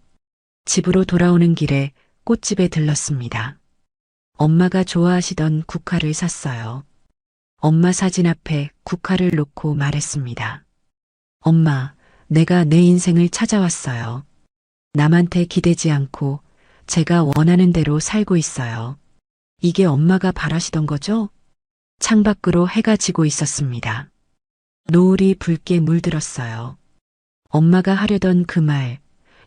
집으로 돌아오는 길에 꽃집에 들렀습니다. 엄마가 좋아하시던 국화를 샀어요. 엄마 사진 앞에 국화를 놓고 말했습니다. 엄마, 내가 내 인생을 찾아왔어요. 남한테 기대지 않고 제가 원하는 대로 살고 있어요. 이게 엄마가 바라시던 거죠? 창밖으로 해가 지고 있었습니다. 노을이 붉게 물들었어요. 엄마가 하려던 그 말,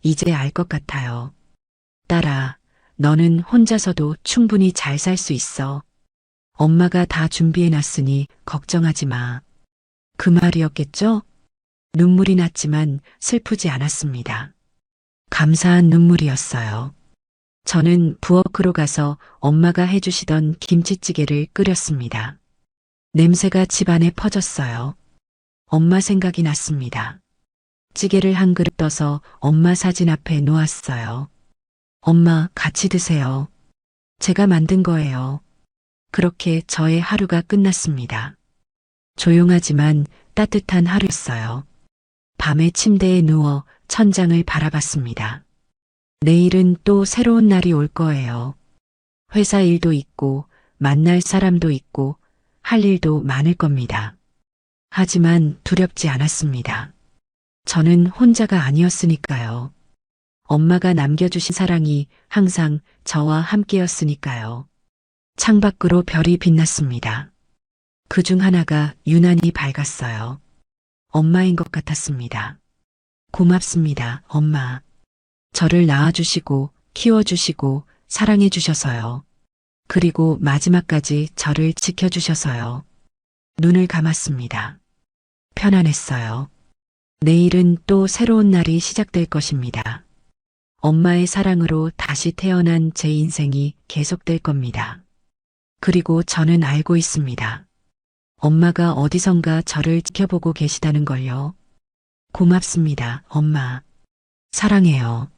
이제 알 것 같아요. 딸아, 너는 혼자서도 충분히 잘 살 수 있어. 엄마가 다 준비해놨으니 걱정하지 마. 그 말이었겠죠? 눈물이 났지만 슬프지 않았습니다. 감사한 눈물이었어요. 저는 부엌으로 가서 엄마가 해주시던 김치찌개를 끓였습니다. 냄새가 집안에 퍼졌어요. 엄마 생각이 났습니다. 찌개를 한 그릇 떠서 엄마 사진 앞에 놓았어요. 엄마, 같이 드세요. 제가 만든 거예요. 그렇게 저의 하루가 끝났습니다. 조용하지만 따뜻한 하루였어요. 밤에 침대에 누워 천장을 바라봤습니다. 내일은 또 새로운 날이 올 거예요. 회사 일도 있고, 만날 사람도 있고, 할 일도 많을 겁니다. 하지만 두렵지 않았습니다. 저는 혼자가 아니었으니까요. 엄마가 남겨주신 사랑이 항상 저와 함께였으니까요. 창밖으로 별이 빛났습니다. 그중 하나가 유난히 밝았어요. 엄마인 것 같았습니다. 고맙습니다, 엄마. 저를 낳아주시고, 키워주시고, 사랑해주셔서요. 그리고 마지막까지 저를 지켜주셔서요. 눈을 감았습니다. 편안했어요. 내일은 또 새로운 날이 시작될 것입니다. 엄마의 사랑으로 다시 태어난 제 인생이 계속될 겁니다. 그리고 저는 알고 있습니다. 엄마가 어디선가 저를 지켜보고 계시다는 걸요. 고맙습니다, 엄마. 사랑해요.